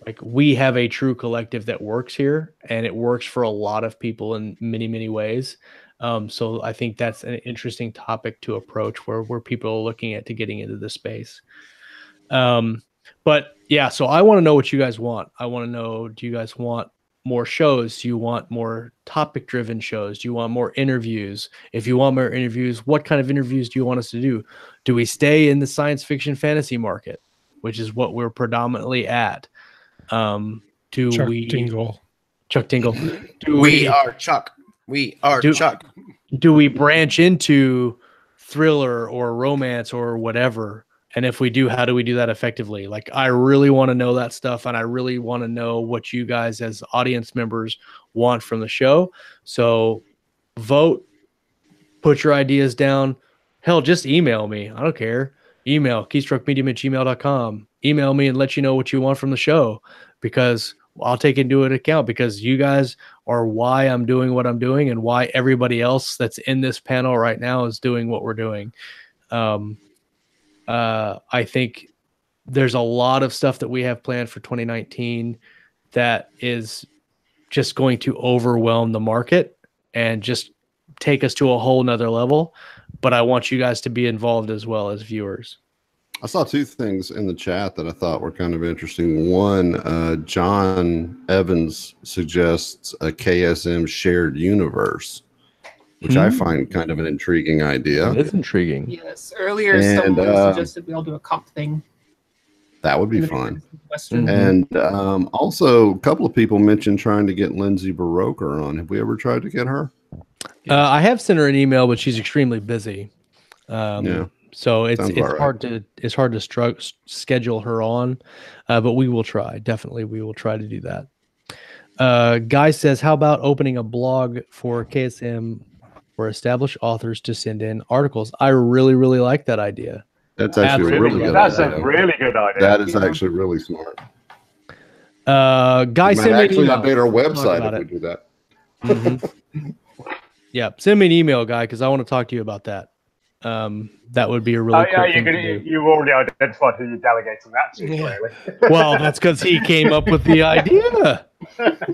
Like, we have a true collective that works here, and it works for a lot of people in many, many ways. So I think that's an interesting topic to approach where people are looking at to getting into this space. But yeah, so I want to know what you guys want. I want to know, do you guys want more shows? Do you want more topic driven shows? Do you want more interviews? If you want more interviews, what kind of interviews do you want us to do? Do we stay in the science fiction fantasy market, which is what we're predominantly at? Do Chuck we Tingle. Chuck Tingle? We are Chuck. We are Chuck. Do we branch into thriller or romance or whatever? And if we do, how do we do that effectively? Like, I really want to know that stuff, and I really want to know what you guys as audience members want from the show. So vote, put your ideas down. Hell, just email me. I don't care. Email keystruckmedium@gmail.com. Email me and let you know what you want from the show, because I'll take into it account, because you guys are why I'm doing what I'm doing and why everybody else that's in this panel right now is doing what we're doing. I think there's a lot of stuff that we have planned for 2019 that is just going to overwhelm the market and just take us to a whole nother level. But I want you guys to be involved as well as viewers. I saw two things in the chat that I thought were kind of interesting. One, John Evans suggests a KSM shared universe, which I find kind of an intriguing idea. It's intriguing. Yes. Earlier, And, someone suggested we all do a comp thing. That would be fun. Western. And also, a couple of people mentioned trying to get Lindsay Baroker on. Have we ever tried to get her? I have sent her an email, but she's extremely busy. Yeah. So it's Sounds about right. hard to schedule her on, but we will try. Definitely, we will try to do that. Guy says, how about opening a blog for KSM for established authors to send in articles? I really, really like that idea. That's actually a really good That's idea. a really good idea. That is actually really smart. Guy, send me an Actually email. update our Talk website about if it. we do that. Yeah, send me an email, Guy, because I want to talk to you about that. That would be a really cool thing to do. You've already identified who you're delegating that to, clearly. Well, that's because he came up with the idea.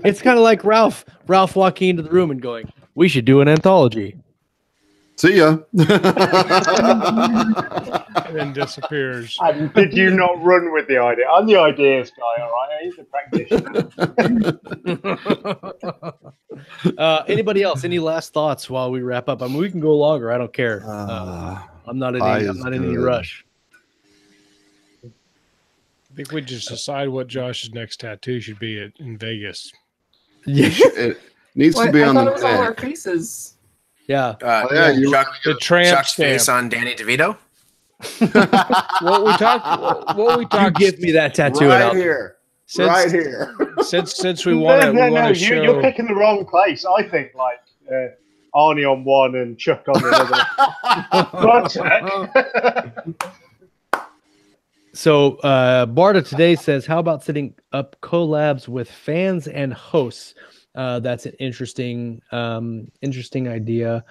It's kind of like Ralph walking into the room and going, we should do an anthology. See ya. And then disappears. And did you not run with the idea? I'm the ideas guy, all right? I ain't the practitioner. Anybody else? Any last thoughts while we wrap up? I mean, we can go longer. I don't care. I'm not in any rush. I think we just decide what Josh's next tattoo should be in Vegas. Yeah. It needs to be I on thought the it was all our back. faces. Yeah. The tramp Chuck's stamp. face on Danny DeVito. What we talked. You give me that tattoo. Right and I'll- here. Since, Right here. since we want to show. You're picking the wrong place. I think like Arnie on one and Chuck on the other. So Barda today says, how about setting up collabs with fans and hosts? That's an interesting idea.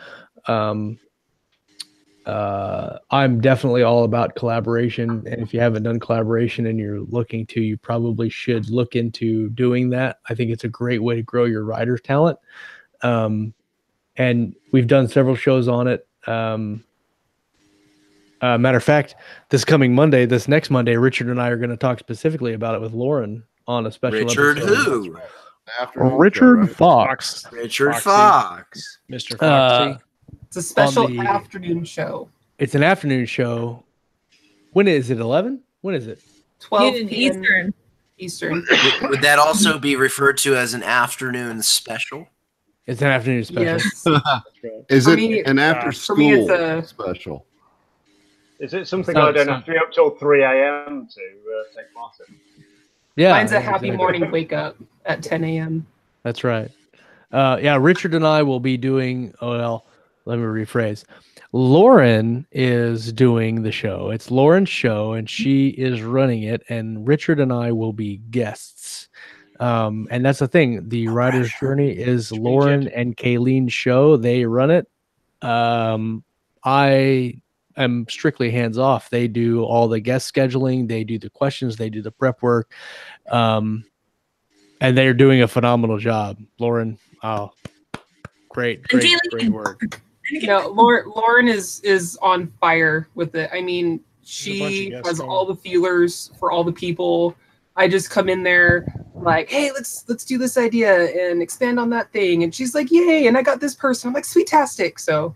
I'm definitely all about collaboration, and if you haven't done collaboration and you're looking to, you probably should look into doing that. I think it's a great way to grow your writer's talent. And we've done several shows on it. Matter of fact, this next Monday, Richard and I are going to talk specifically about it with Lauren on a special Richard episode. who? Richard Fox. Richard Foxy. Fox. Mr. Foxy. It's a special the- afternoon show. It's an afternoon show. When is it? 11? When is it? 12 In p.m. Eastern. Eastern. Would that also be referred to as an afternoon special? It's an afternoon special. Yes. Is For it me- an after for me, it's school a- special? Is it something So- I don't so- have to be up till 3 a.m. to take part in? Yeah. Mine's a happy exactly. morning wake up at 10 a.m. That's right. Yeah, Richard and I will be doing, let me rephrase. Lauren is doing the show. It's Lauren's show, and she is running it, and Richard and I will be guests. And that's the thing. The Writer's Journey is Lauren and Kayleen's show. They run it. I am strictly hands off. They do all the guest scheduling. They do the questions. They do the prep work. And they're doing a phenomenal job. Lauren, Great Kayleen. word. Lauren is on fire with it. I mean, There's a bunch of she guests has coming. all the feelers for all the people. I just come in there like, hey, let's do this idea and expand on that thing. And she's like, yay, and I got this person. I'm like, sweet-tastic. So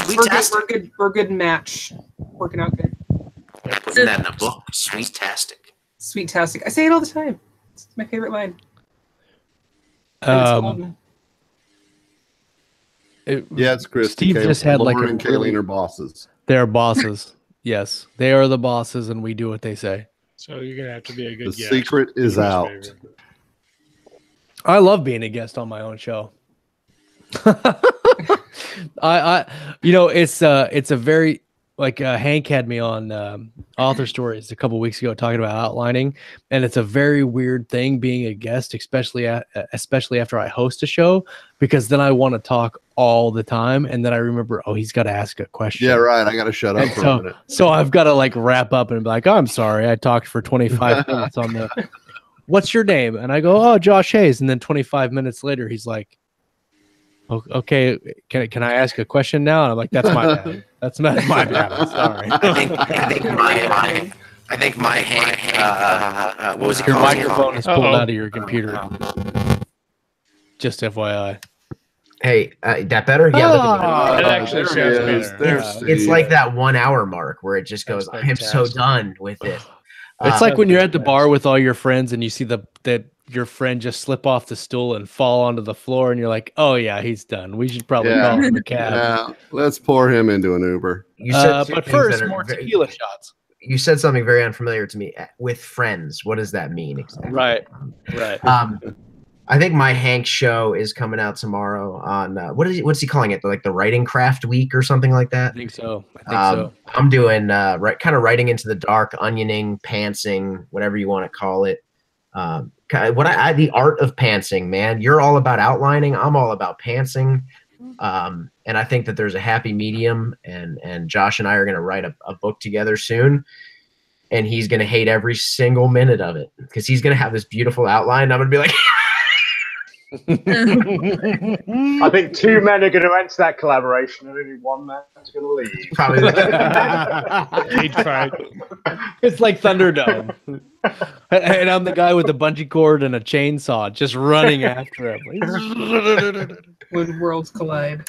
we're good match. Working out good. Putting that in a book. Sweet-tastic. Sweet-tastic. I say it all the time. It's my favorite line. And it's golden. Yeah, it's Chris. Steve just had like Lauren a and really- Kayleen are bosses. They're bosses. Yes, they are the bosses, and we do what they say. So you're gonna have to be a good The guest. secret is Who's out. favorite? I love being a guest on my own show. It's a very like Hank had me on Author Stories a couple weeks ago talking about outlining, and it's a very weird thing being a guest, especially after I host a show, because then I want to talk all the time, and then I remember, oh, he's got to ask a question. Yeah, right. I got to shut up And for a minute. so I've got to like wrap up and be like, oh, I'm sorry, I talked for 25 minutes on the. What's your name? And I go, oh, Josh Hayes, and then 25 minutes later, he's like, okay, can I ask a question now? And I'm like, that's my bad. That's my bad. I'm sorry. I think my hand. What was it Your called? microphone is pulled Uh-oh. out of your computer. Just FYI. Hey, that better? Yeah, look at Ah, That actually there sounds he is. better. There's Yeah. Steve. It's like that 1 hour mark where it just That's goes, I am so fantastic. done with it. It's Uh, like when you're at the bar with all your friends and you see that your friend just slip off the stool and fall onto the floor, and you're like, oh yeah, he's done. We should probably Yeah. call him a cab. Yeah, let's pour him into an Uber. you said two But things first, that are more very- tequila shots. You said something very unfamiliar to me. With friends, what does that mean exactly? Right. I think my Hank show is coming out tomorrow on what's he calling it? Like the Writing Craft Week or something like that. I think so. So. I'm doing kind of writing into the dark, onioning, pantsing, whatever you want to call it. The art of pantsing, man. You're all about outlining. I'm all about pantsing. And I think that there's a happy medium, and Josh and I are going to write a book together soon. And he's going to hate every single minute of it because he's going to have this beautiful outline. And I'm going to be like, I think two men are going to enter that collaboration, and only one man's going to leave. probably. They'd fight. It's like Thunderdome. And I'm the guy with the bungee cord and a chainsaw just running after him. When worlds collide.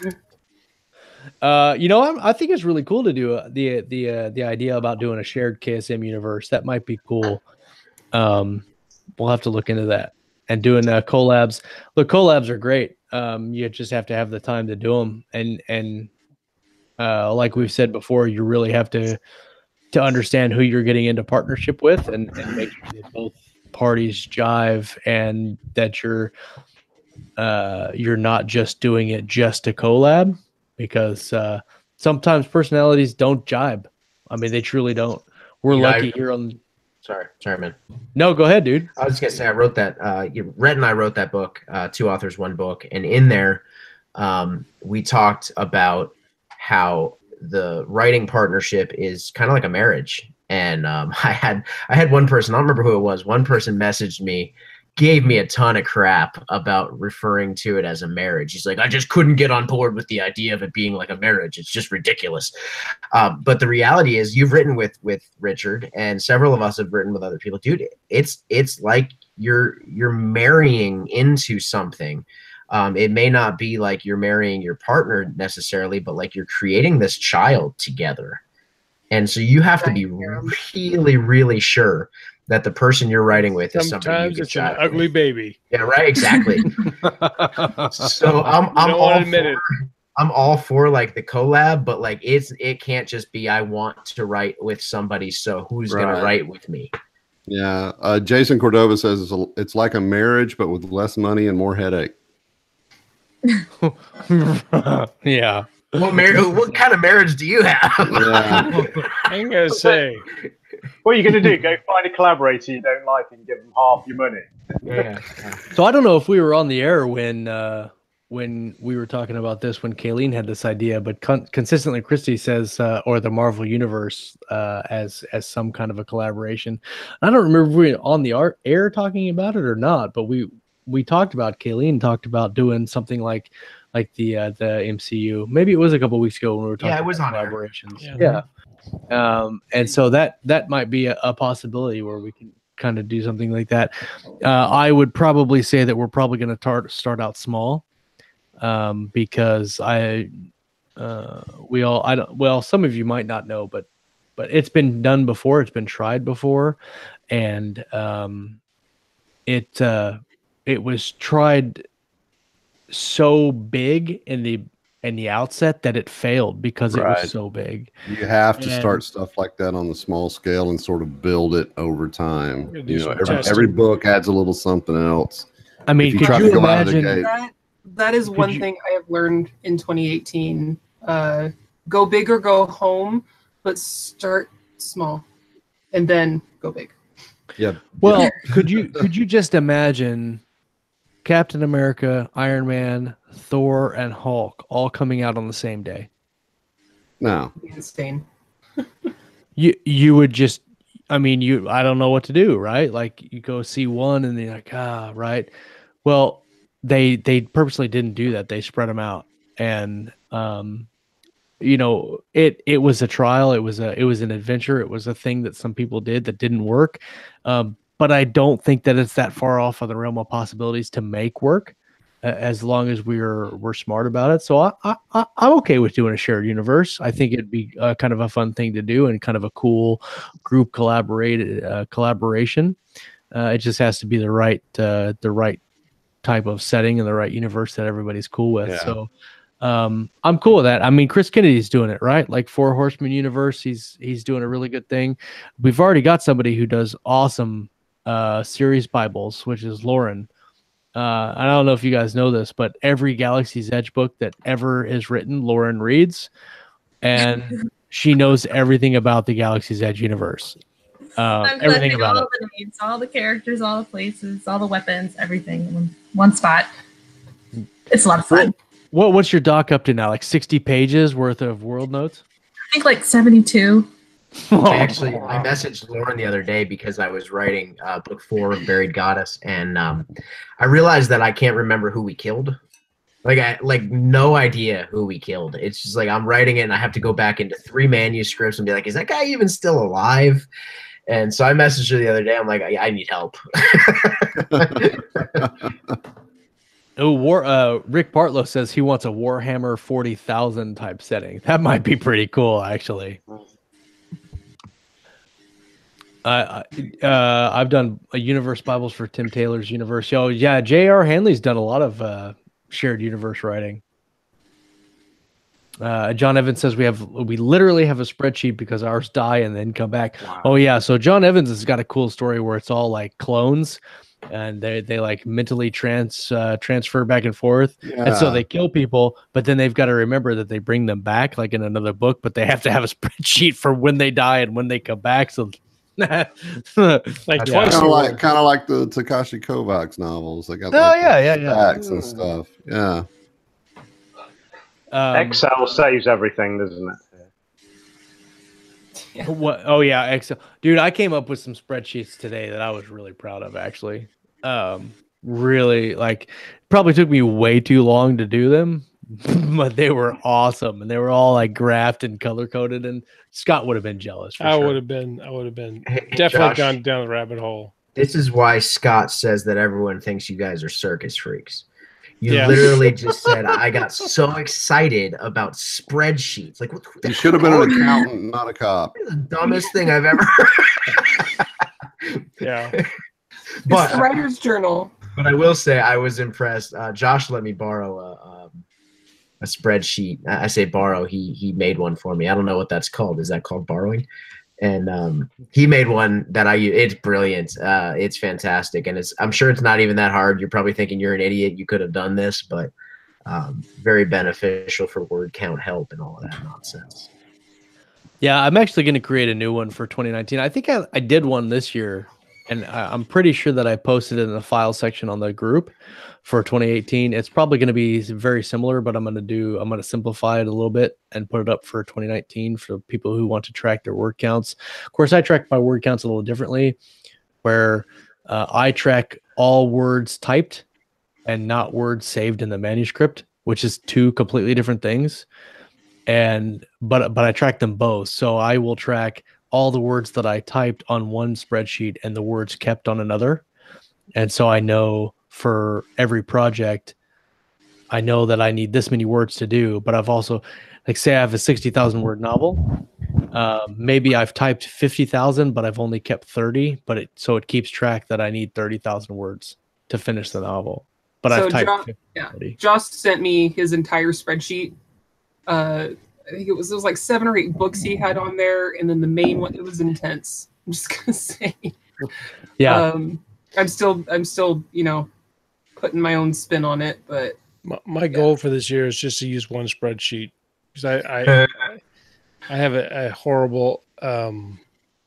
I think it's really cool to do the idea about doing a shared KSM universe. That might be cool. We'll have to look into that. And doing collabs. Look, collabs are great. You just have to have the time to do them. And like we've said before, you really have to understand who you're getting into partnership with and make sure that both parties jive and that you're not just doing it just to collab, because sometimes personalities don't jibe. I mean, they truly don't. We're lucky here on. Sorry, man. No, go ahead, dude. I was just gonna say I wrote that. Rhett and I wrote that book, Two Authors, One Book, and in there, we talked about how the writing partnership is kind of like a marriage. And I had one person, I don't remember who it was. One person messaged me, gave me a ton of crap about referring to it as a marriage. He's like, I just couldn't get on board with the idea of it being like a marriage. It's just ridiculous. But the reality is, you've written with Richard, and several of us have written with other people. Dude, it's like you're marrying into something. It may not be like you're marrying your partner necessarily, but like you're creating this child together. And so you have to be really, really sure that the person you're writing with is somebody Sometimes you it's can an chat ugly with. baby. Yeah, right. Exactly. So I'm don't all wanna admit it. I'm all for like the collab, but like it can't just be I want to write with somebody, so who's Right. gonna write with me? Yeah. Jason Cordova says it's like a marriage, but with less money and more headache. Yeah. What kind of marriage do you have? Yeah. I'm gonna say, What are you going to do? Go find a collaborator you don't like and give them half your money? Yeah. So I don't know if we were on the air when we were talking about this, when Kayleen had this idea, but consistently Christy says, or the Marvel Universe as some kind of a collaboration. I don't remember if we were on the air talking about it or not, but we talked about, Kayleen talked about doing something like the MCU. Maybe it was a couple weeks ago when we were talking Yeah, it was about on air. collaborations. Yeah. And so that might be a possibility where we can kind of do something like that. I would probably say that we're probably going to start out small, because some of you might not know, but it's been done before. It's been tried before, and it was tried so big in the outset that it failed because it Right. was so big. You have to And- start stuff like that on the small scale and sort of build it over time. Yeah, do You know, some every testing. book adds a little something else. I mean, If you could try you to go out of the imagine? gate- That is one you- thing I have learned in 2018. Go big or go home, but start small and then go big. Yeah. Well, could you just imagine Captain America, Iron Man, Thor, and Hulk all coming out on the same day? No. Insane. You would just, I mean, I don't know what to do, right? Like you go see one and you're like, right. Well, they purposely didn't do that. They spread them out, and it was a trial. It was an adventure. It was a thing that some people did that didn't work. But I don't think that it's that far off of the realm of possibilities to make work, as long as we're smart about it. So I'm okay with doing a shared universe. I think it'd be kind of a fun thing to do and kind of a cool group collaboration. It just has to be the right type of setting and the right universe that everybody's cool with. Yeah. So I'm cool with that. I mean, Chris Kennedy's doing it, right? Like Four Horsemen universe. He's doing a really good thing. We've already got somebody who does awesome series Bibles, which is Lauren. I don't know if you guys know this, but every Galaxy's Edge book that ever is written, Lauren reads, and she knows everything about the Galaxy's Edge universe. I'm Everything collecting about all it. the names, all the characters, all the places, all the weapons, everything in one spot. It's a lot of fun. What's your doc up to now? Like 60 pages worth of world notes? I think like 72. I messaged Lauren the other day because I was writing book 4 of Buried Goddess, and I realized that I can't remember who we killed. Like no idea who we killed. It's just like I'm writing it and I have to go back into 3 manuscripts and be like, is that guy even still alive? And so I messaged her the other day. I'm like, I need help. Rick Bartlow says he wants a Warhammer 40,000 type setting. That might be pretty cool, actually. I've done a universe Bibles for Tim Taylor's universe. Oh yeah, J.R. Hanley's done a lot of shared universe writing. John Evans says we literally have a spreadsheet because ours die and then come back. Wow. Oh yeah, so John Evans has got a cool story where it's all like clones, and they like mentally transfer back and forth, and so they kill people, but then they've got to remember that they bring them back like in another book, but they have to have a spreadsheet for when they die and when they come back. So Like Yeah. twice. Kind of like the Takashi Kovacs novels. They got facts and stuff. Yeah. Excel saves everything, doesn't it? What? Oh yeah, Excel, dude. I came up with some spreadsheets today that I was really proud of. Actually, really, like, probably took me way too long to do them, but they were awesome, and they were all like graphed and color coded. And Scott would have been jealous. For I sure. would have been Hey, definitely Josh, gone down the rabbit hole. This is why Scott says that everyone thinks you guys are circus freaks. You Yeah. literally just said, I got so excited about spreadsheets. Like, what the You should have been an fuck? accountant, not a cop. This is the dumbest thing I've ever heard. Yeah. It's But the writer's journal. But I will say I was impressed. Josh let me borrow a spreadsheet. I say borrow. He made one for me. I don't know what that's called. Is that called borrowing? And he made one that I use. It's brilliant. It's fantastic, and I'm sure it's not even that hard. You're probably thinking you're an idiot. You could have done this, but very beneficial for word count help and all of that nonsense. Yeah, I'm actually going to create a new one for 2019. I think I did one this year, and I'm pretty sure that I posted it in the file section on the group for 2018. It's probably going to be very similar, but I'm going to simplify it a little bit and put it up for 2019 for people who want to track their word counts. Of course, I track my word counts a little differently, where I track all words typed and not words saved in the manuscript, which is two completely different things. But I track them both. So I will track all the words that I typed on one spreadsheet and the words kept on another. And so I know for every project, I know that I need this many words to do, but I've also, like, say I have a 60,000 word novel. Maybe I've typed 50,000, but I've only kept 30, so it keeps track that I need 30,000 words to finish the novel. But So I've typed Josh, 50, yeah, 30. Josh sent me his entire spreadsheet. I think it was like 7 or 8 books he had on there, and then the main one, it was intense. I'm just gonna say. Yeah. I'm still, putting my own spin on it, but My goal for this year is just to use one spreadsheet, because I have a horrible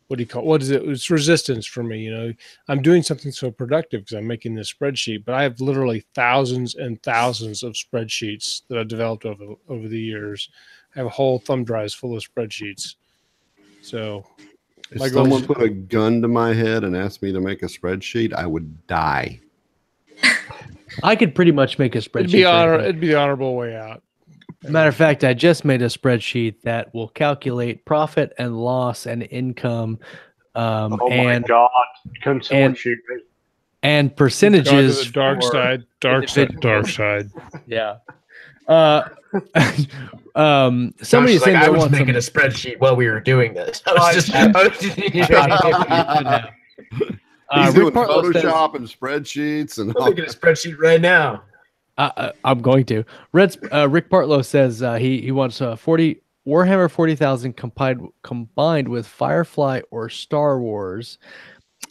what is it? It's resistance for me. I'm doing something so productive because I'm making this spreadsheet, but I have literally thousands and thousands of spreadsheets that I've developed over the years. I have a whole thumb drives full of spreadsheets. So if someone put a gun to my head and asked me to make a spreadsheet, I would die. I could pretty much make a spreadsheet. It'd be the honorable way out. Matter of fact, I just made a spreadsheet that will calculate profit and loss and income, Oh my God! Come someone shoot me. and percentages. The dark for side, dark side. Yeah. Somebody Josh, saying I they was want making a spreadsheet while we were doing this. I was just He's doing Rick Partlow says- Photoshop and spreadsheets and I'm making a spreadsheet right now. I'm going to. Rick Partlow says he wants 40 Warhammer 40,000 combined with Firefly or Star Wars,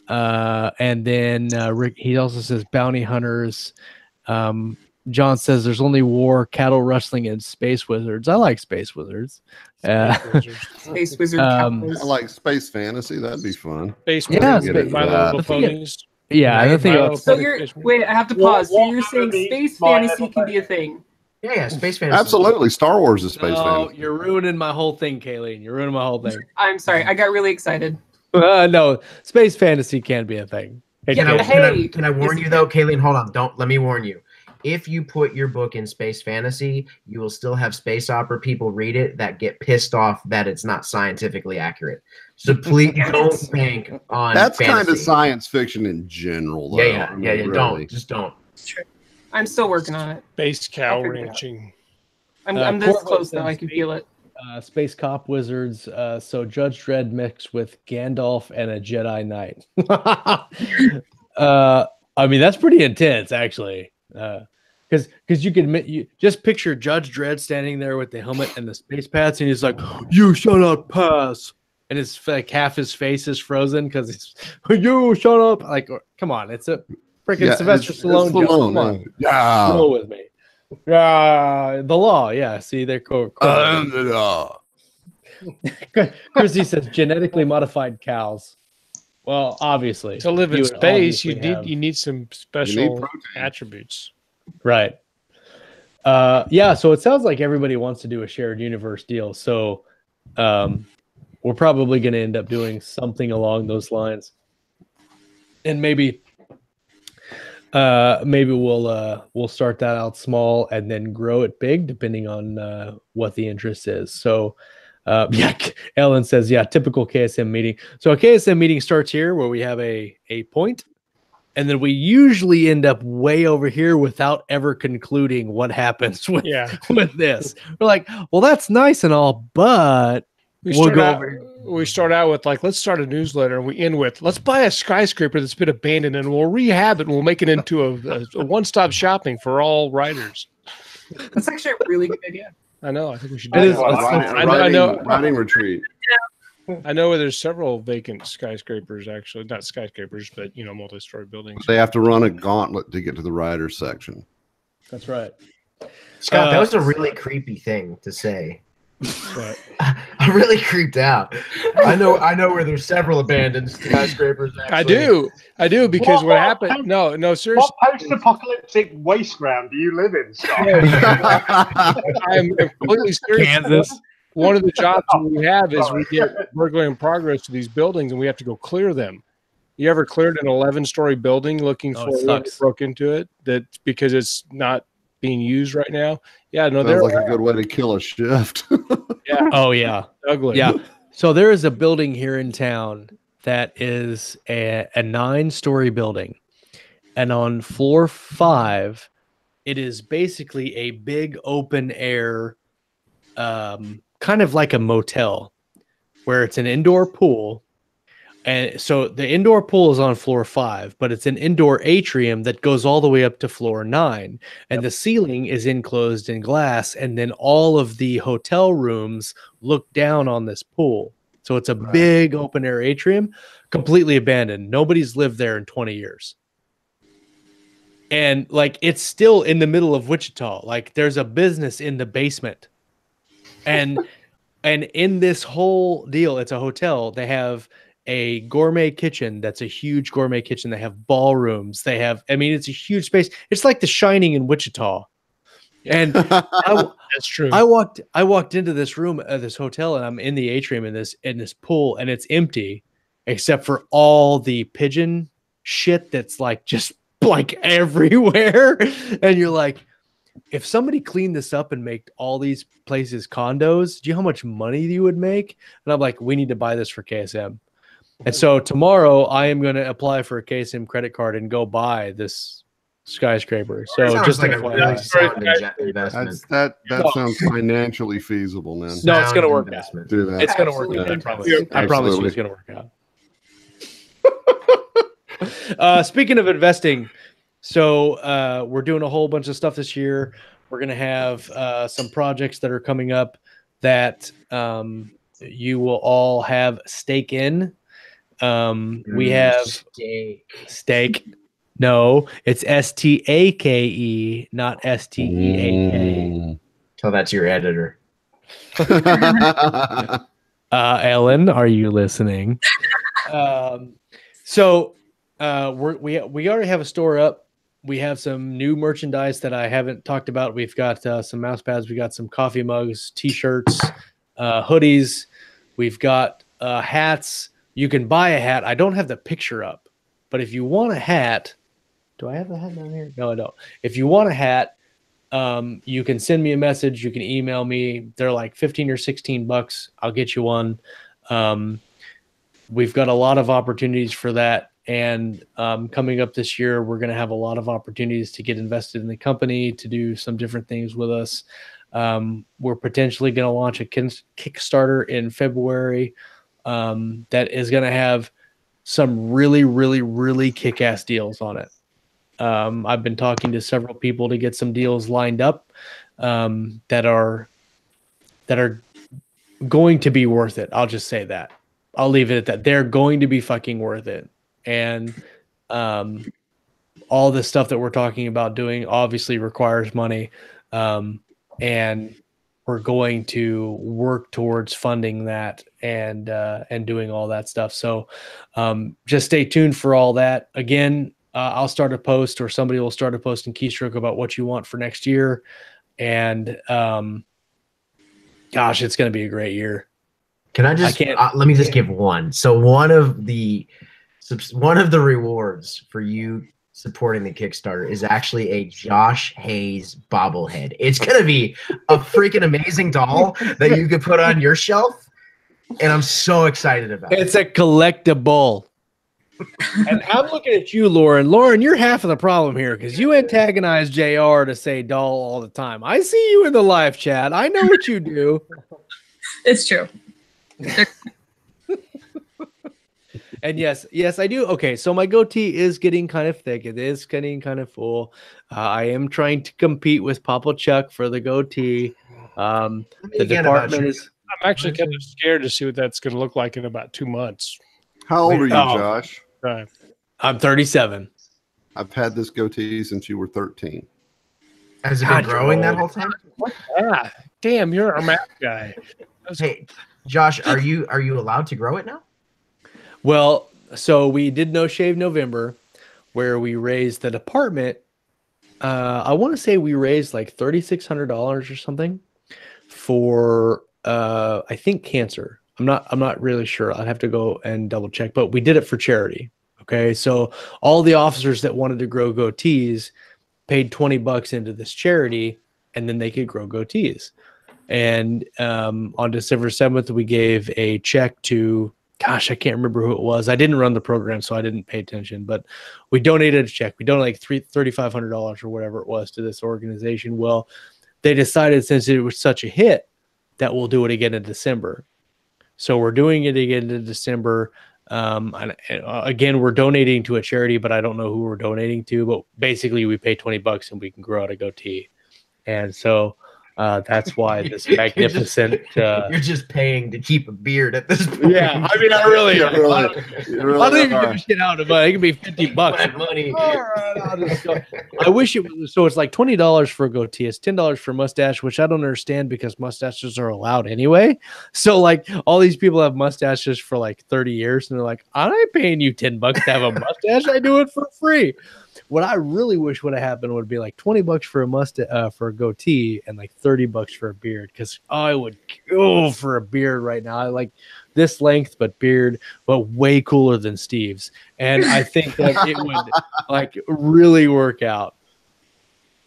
and then Rick, he also says bounty hunters. John says there's only war, cattle rustling, and space wizards. I like space wizards. Space Wizard. I like space fantasy. That'd be fun. Space Yeah, Wizard, My Little Ponies. Yeah, I think So wait, I have to pause. So you're saying space fantasy can be a thing? Yeah, space fantasy. Absolutely, Star Wars is space fantasy. You're ruining my whole thing, Kayleen. You're ruining my whole thing. I'm sorry, I got really excited. No, space fantasy can be a thing. Can I warn you though, Kayleen? Hold on. Let me warn you. If you put your book in space fantasy, you will still have space opera people read it that get pissed off that it's not scientifically accurate. So please don't bank on That's fantasy. kind of science fiction in general, though. Yeah. Really. Don't. I'm still working on it. Space cow ranching. I'm this close though. I can feel it. Space cop wizards. So Judge Dredd mixed with Gandalf and a Jedi Knight. I mean, that's pretty intense, actually. Because you can just picture Judge Dredd standing there with the helmet and the space pads, and he's like, "You shall not pass," and it's like half his face is frozen because it's "You shut up!" Like, come on, it's a freaking Sylvester Stallone joke. Come on, yeah, roll with me. The law, yeah. See, they're cool. Chrissy says genetically modified cows. Well, obviously, To live in space, you need some special attributes. Right. Yeah, so it sounds like everybody wants to do a shared universe deal. So we're probably going to end up doing something along those lines. And maybe we'll start that out small and then grow it big depending on what the interest is. So Ellen says, typical KSM meeting. So a KSM meeting starts here where we have a point. And then we usually end up way over here without ever concluding what happens with this. We're like, well, that's nice and all, but we start out with like, let's start a newsletter, and we end with, let's buy a skyscraper that's been abandoned, and we'll rehab it, and we'll make it into a one-stop shopping for all writers. That's actually a really good idea. I know. I think we should do that. I know. Writing retreat. I know where there's several vacant skyscrapers, actually. Not skyscrapers, but, multi-story buildings. They have to run a gauntlet to get to the writer's section. That's right. Scott, that was a really creepy thing to say. But I'm really creeped out. I know where there's several abandoned skyscrapers. Actually. I do because what happened? No, seriously. What post-apocalyptic waste ground do you live in, Scott? I'm completely serious. Kansas. One of the jobs we have is we get burglary in progress to these buildings, and we have to go clear them. You ever cleared an 11-story building looking Oh, for it whoever sucks. broke into it? That because it's not being used right now. Yeah, no, Sounds they're like a good way to kill a shift. Oh yeah. ugly. Yeah. So there is a building here in town that is a 9-story building. And on floor 5, it is basically a big open air, kind of like a motel, where it's an indoor pool. And so the indoor pool is on floor 5, but it's an indoor atrium that goes all the way up to floor 9. And the ceiling is enclosed in glass. And then all of the hotel rooms look down on this pool. So it's a big open air atrium, completely abandoned. Nobody's lived there in 20 years. And like, it's still in the middle of Wichita. Like, there's a business in the basement. And in this whole deal, it's a hotel. They have a gourmet kitchen. That's a huge gourmet kitchen. They have ballrooms. They have, I mean, it's a huge space. It's like The Shining in Wichita. And That's true. I walked into this room at this hotel, and I'm in the atrium in this pool, and it's empty except for all the pigeon shit that's like just like everywhere. And you're like, if somebody cleaned this up and made all these places condos, do you know how much money you would make? And I'm like, we need to buy this for KSM. And so tomorrow I am going to apply for a KSM credit card and go buy this skyscraper. So Sounds just like an a FYI. really sound investment. that sounds financially feasible, man. No, it's gonna Sound work out. investment. Do that. It's going to work Absolutely. out. I promise. Yeah. I promise you Absolutely. it's going to work out. Speaking of investing, so we're doing a whole bunch of stuff this year. We're going to have some projects that are coming up that you will all have stake in. We have stake. No, it's STAKE, not STEAK. Tell that to your editor. Ellen, are you listening? So we already have a store up. We have some new merchandise that I haven't talked about. We've got some mouse pads. We got some coffee mugs, t-shirts, hoodies. We've got hats. You can buy a hat. I don't have the picture up, but if you want a hat, do I have the hat down here? No, I don't. If you want a hat, you can send me a message. You can email me. They're like 15 or 16 bucks. I'll get you one. We've got a lot of opportunities for that. And coming up this year, we're going to have a lot of opportunities to get invested in the company, to do some different things with us. We're potentially going to launch a Kickstarter in February that is going to have some really, really, really kick-ass deals on it. I've been talking to several people to get some deals lined up that are going to be worth it. I'll just say that. I'll leave it at that. They're going to be fucking worth it. And all the stuff that we're talking about doing obviously requires money. And we're going to work towards funding that and doing all that stuff. So just stay tuned for all that. Again, I'll start a post, or somebody will start a post in Keystroke about what you want for next year. And gosh, it's going to be a great year. Can I just let me just give one. So one of the rewards for you supporting the Kickstarter is actually a Josh Hayes bobblehead. It's gonna be a freaking amazing doll that you could put on your shelf, and I'm so excited about it. It's a collectible. And I'm looking at you, Lauren. Lauren, you're half of the problem here because you antagonize JR to say doll all the time. I see you in the live chat. I know what you do. It's true. And yes, I do. Okay, so my goatee is getting kind of thick. It is getting kind of full. I am trying to compete with Papa Chuck for the goatee. The department is. I'm actually kind of scared to see what that's going to look like in about 2 months. How old are you, Josh? I'm 37. I've had this goatee since you were 13. Has it been growing that whole time? Ah, damn, you're a math guy. Hey, Josh, are you allowed to grow it now? Well, so we did No Shave November, where we raised the department. I want to say we raised like $3,600 or something for I think cancer. I'm not really sure. I'd have to go and double check, but we did it for charity. Okay, so all the officers that wanted to grow goatees paid $20 into this charity, and then they could grow goatees. And on December 7th, we gave a check to, gosh, I can't remember who it was. I didn't run the program, so I didn't pay attention, but we donated a check. We donated like $3,500 or whatever it was to this organization. Well, they decided, since it was such a hit, that we'll do it again in December. So we're doing it again in December. And again, we're donating to a charity, but I don't know who we're donating to. But basically, we pay $20 and we can grow out a goatee. And so that's why this magnificent. You're just paying to keep a beard at this point. Yeah, I mean, I really am. You really I don't even are. give a shit out of it. It could be $50. My money. All right, I'll just go. I wish it was so. It's like $20 for a goatee. It's $10 for a mustache, which I don't understand because mustaches are allowed anyway. So like all these people have mustaches for like 30 years, and they're like, I'm not paying you $10 to have a mustache. I do it for free. What I really wish would have happened would be like $20 for a mustache, for a goatee, and like $30 for a beard. Because I would go for a beard right now. I like this length, but beard, but way cooler than Steve's. And I think that it would like really work out.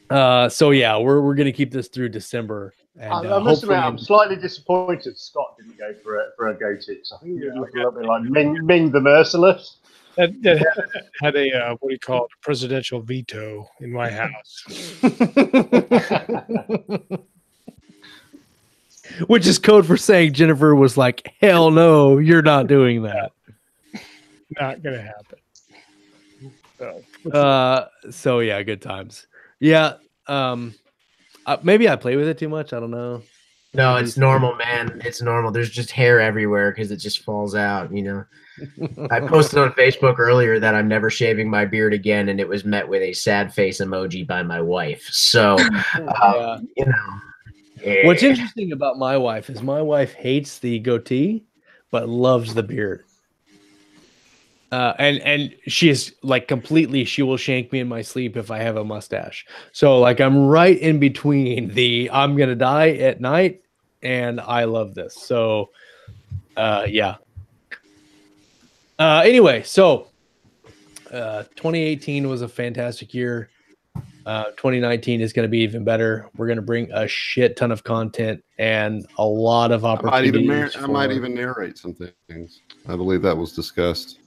So yeah, we're gonna keep this through December. And I must admit, I'm slightly disappointed Scott didn't go for a goatee. I think it looked a little bit like Ming the Merciless. That had a what do you call it? Presidential veto in my house. Which is code for saying Jennifer was like, hell no, you're not doing that. Not gonna happen. So yeah, good times. Yeah. Maybe I play with it too much. I don't know. No, it's normal, man. It's normal. There's just hair everywhere because it just falls out, you know. I posted on Facebook earlier that I'm never shaving my beard again, and it was met with a sad face emoji by my wife. So, you know. What's interesting about my wife is my wife hates the goatee, but loves the beard. And she is like completely, she will shank me in my sleep if I have a mustache. So like I'm right in between the I'm gonna die at night and I love this. So yeah. Anyway, so 2018 was a fantastic year. 2019 is going to be even better. We're going to bring a shit ton of content and a lot of opportunities. I might even narrate some things. I believe that was discussed.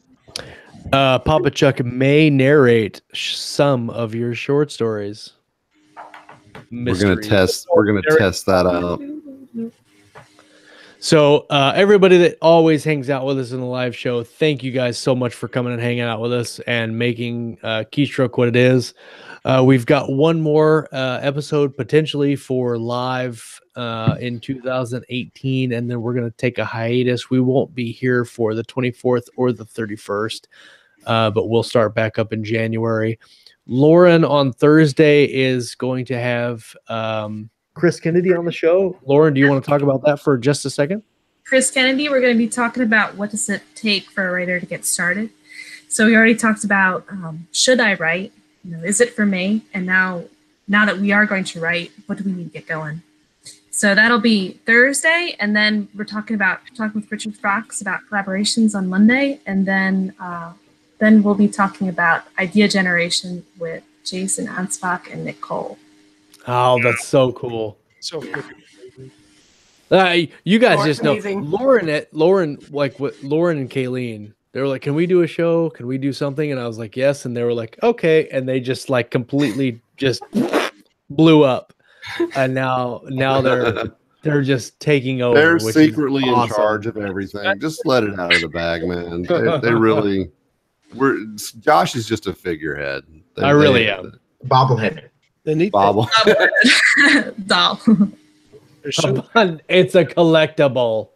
Papa Chuck may narrate some of your short stories. We're gonna test that out. So everybody that always hangs out with us in the live show, thank you guys so much for coming and hanging out with us and making Keystroke what it is. We've got one more episode potentially for live in 2018, and then we're going to take a hiatus. We won't be here for the 24th or the 31st, but we'll start back up in January. Lauren on Thursday is going to have Chris Kennedy on the show. Lauren, do you want to talk about that for just a second? Chris Kennedy, we're going to be talking about what does it take for a writer to get started. So we already talked about should I write? You know, is it for me? And now that we are going to write, what do we need to get going? So that'll be Thursday, and then we're talking with Richard Fox about collaborations on Monday, and then we'll be talking about idea generation with Jason Anspach and Nick Cole. Oh, that's so cool. So you guys just know amazing. Lauren and Kayleen, they were like, can we do a show? Can we do something? And I was like, yes. And they were like, okay. And they just like completely just blew up. And now they're just taking over. They're which secretly is in awesome. charge of everything. Just let it out of the bag, man. They really Josh is just a figurehead. I really am. Bobblehead. they need Bobble. Doll. It's a collectible.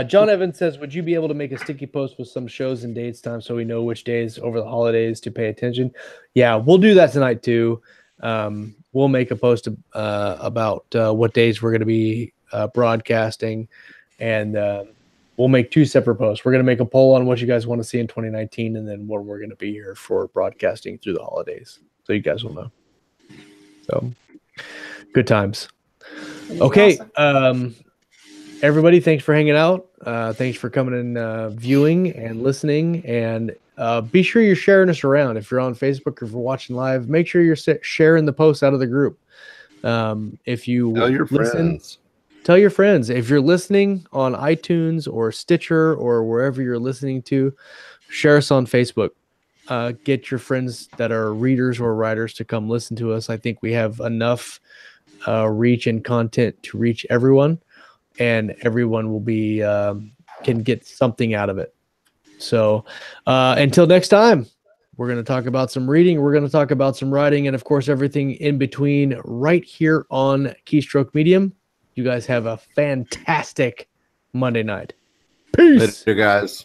John Evans says, would you be able to make a sticky post with some shows and dates time so we know which days over the holidays to pay attention? Yeah, we'll do that tonight too. We'll make a post about what days we're going to be broadcasting, and we'll make two separate posts. We're going to make a poll on what you guys want to see in 2019, and then where we're going to be here for broadcasting through the holidays, so you guys will know. So good times. Okay. everybody, thanks for hanging out. Thanks for coming and viewing and listening. And be sure you're sharing us around. If you're on Facebook or if you're watching live, make sure you're sharing the posts out of the group. If you Tell your friends. Tell your friends. If you're listening on iTunes or Stitcher or wherever you're listening to, share us on Facebook. Get your friends that are readers or writers to come listen to us. I think we have enough reach and content to reach everyone, and everyone will be can get something out of it. So until next time, we're going to talk about some reading. We're going to talk about some writing, and of course, everything in between right here on Keystroke Medium. You guys have a fantastic Monday night. Peace. Later, guys.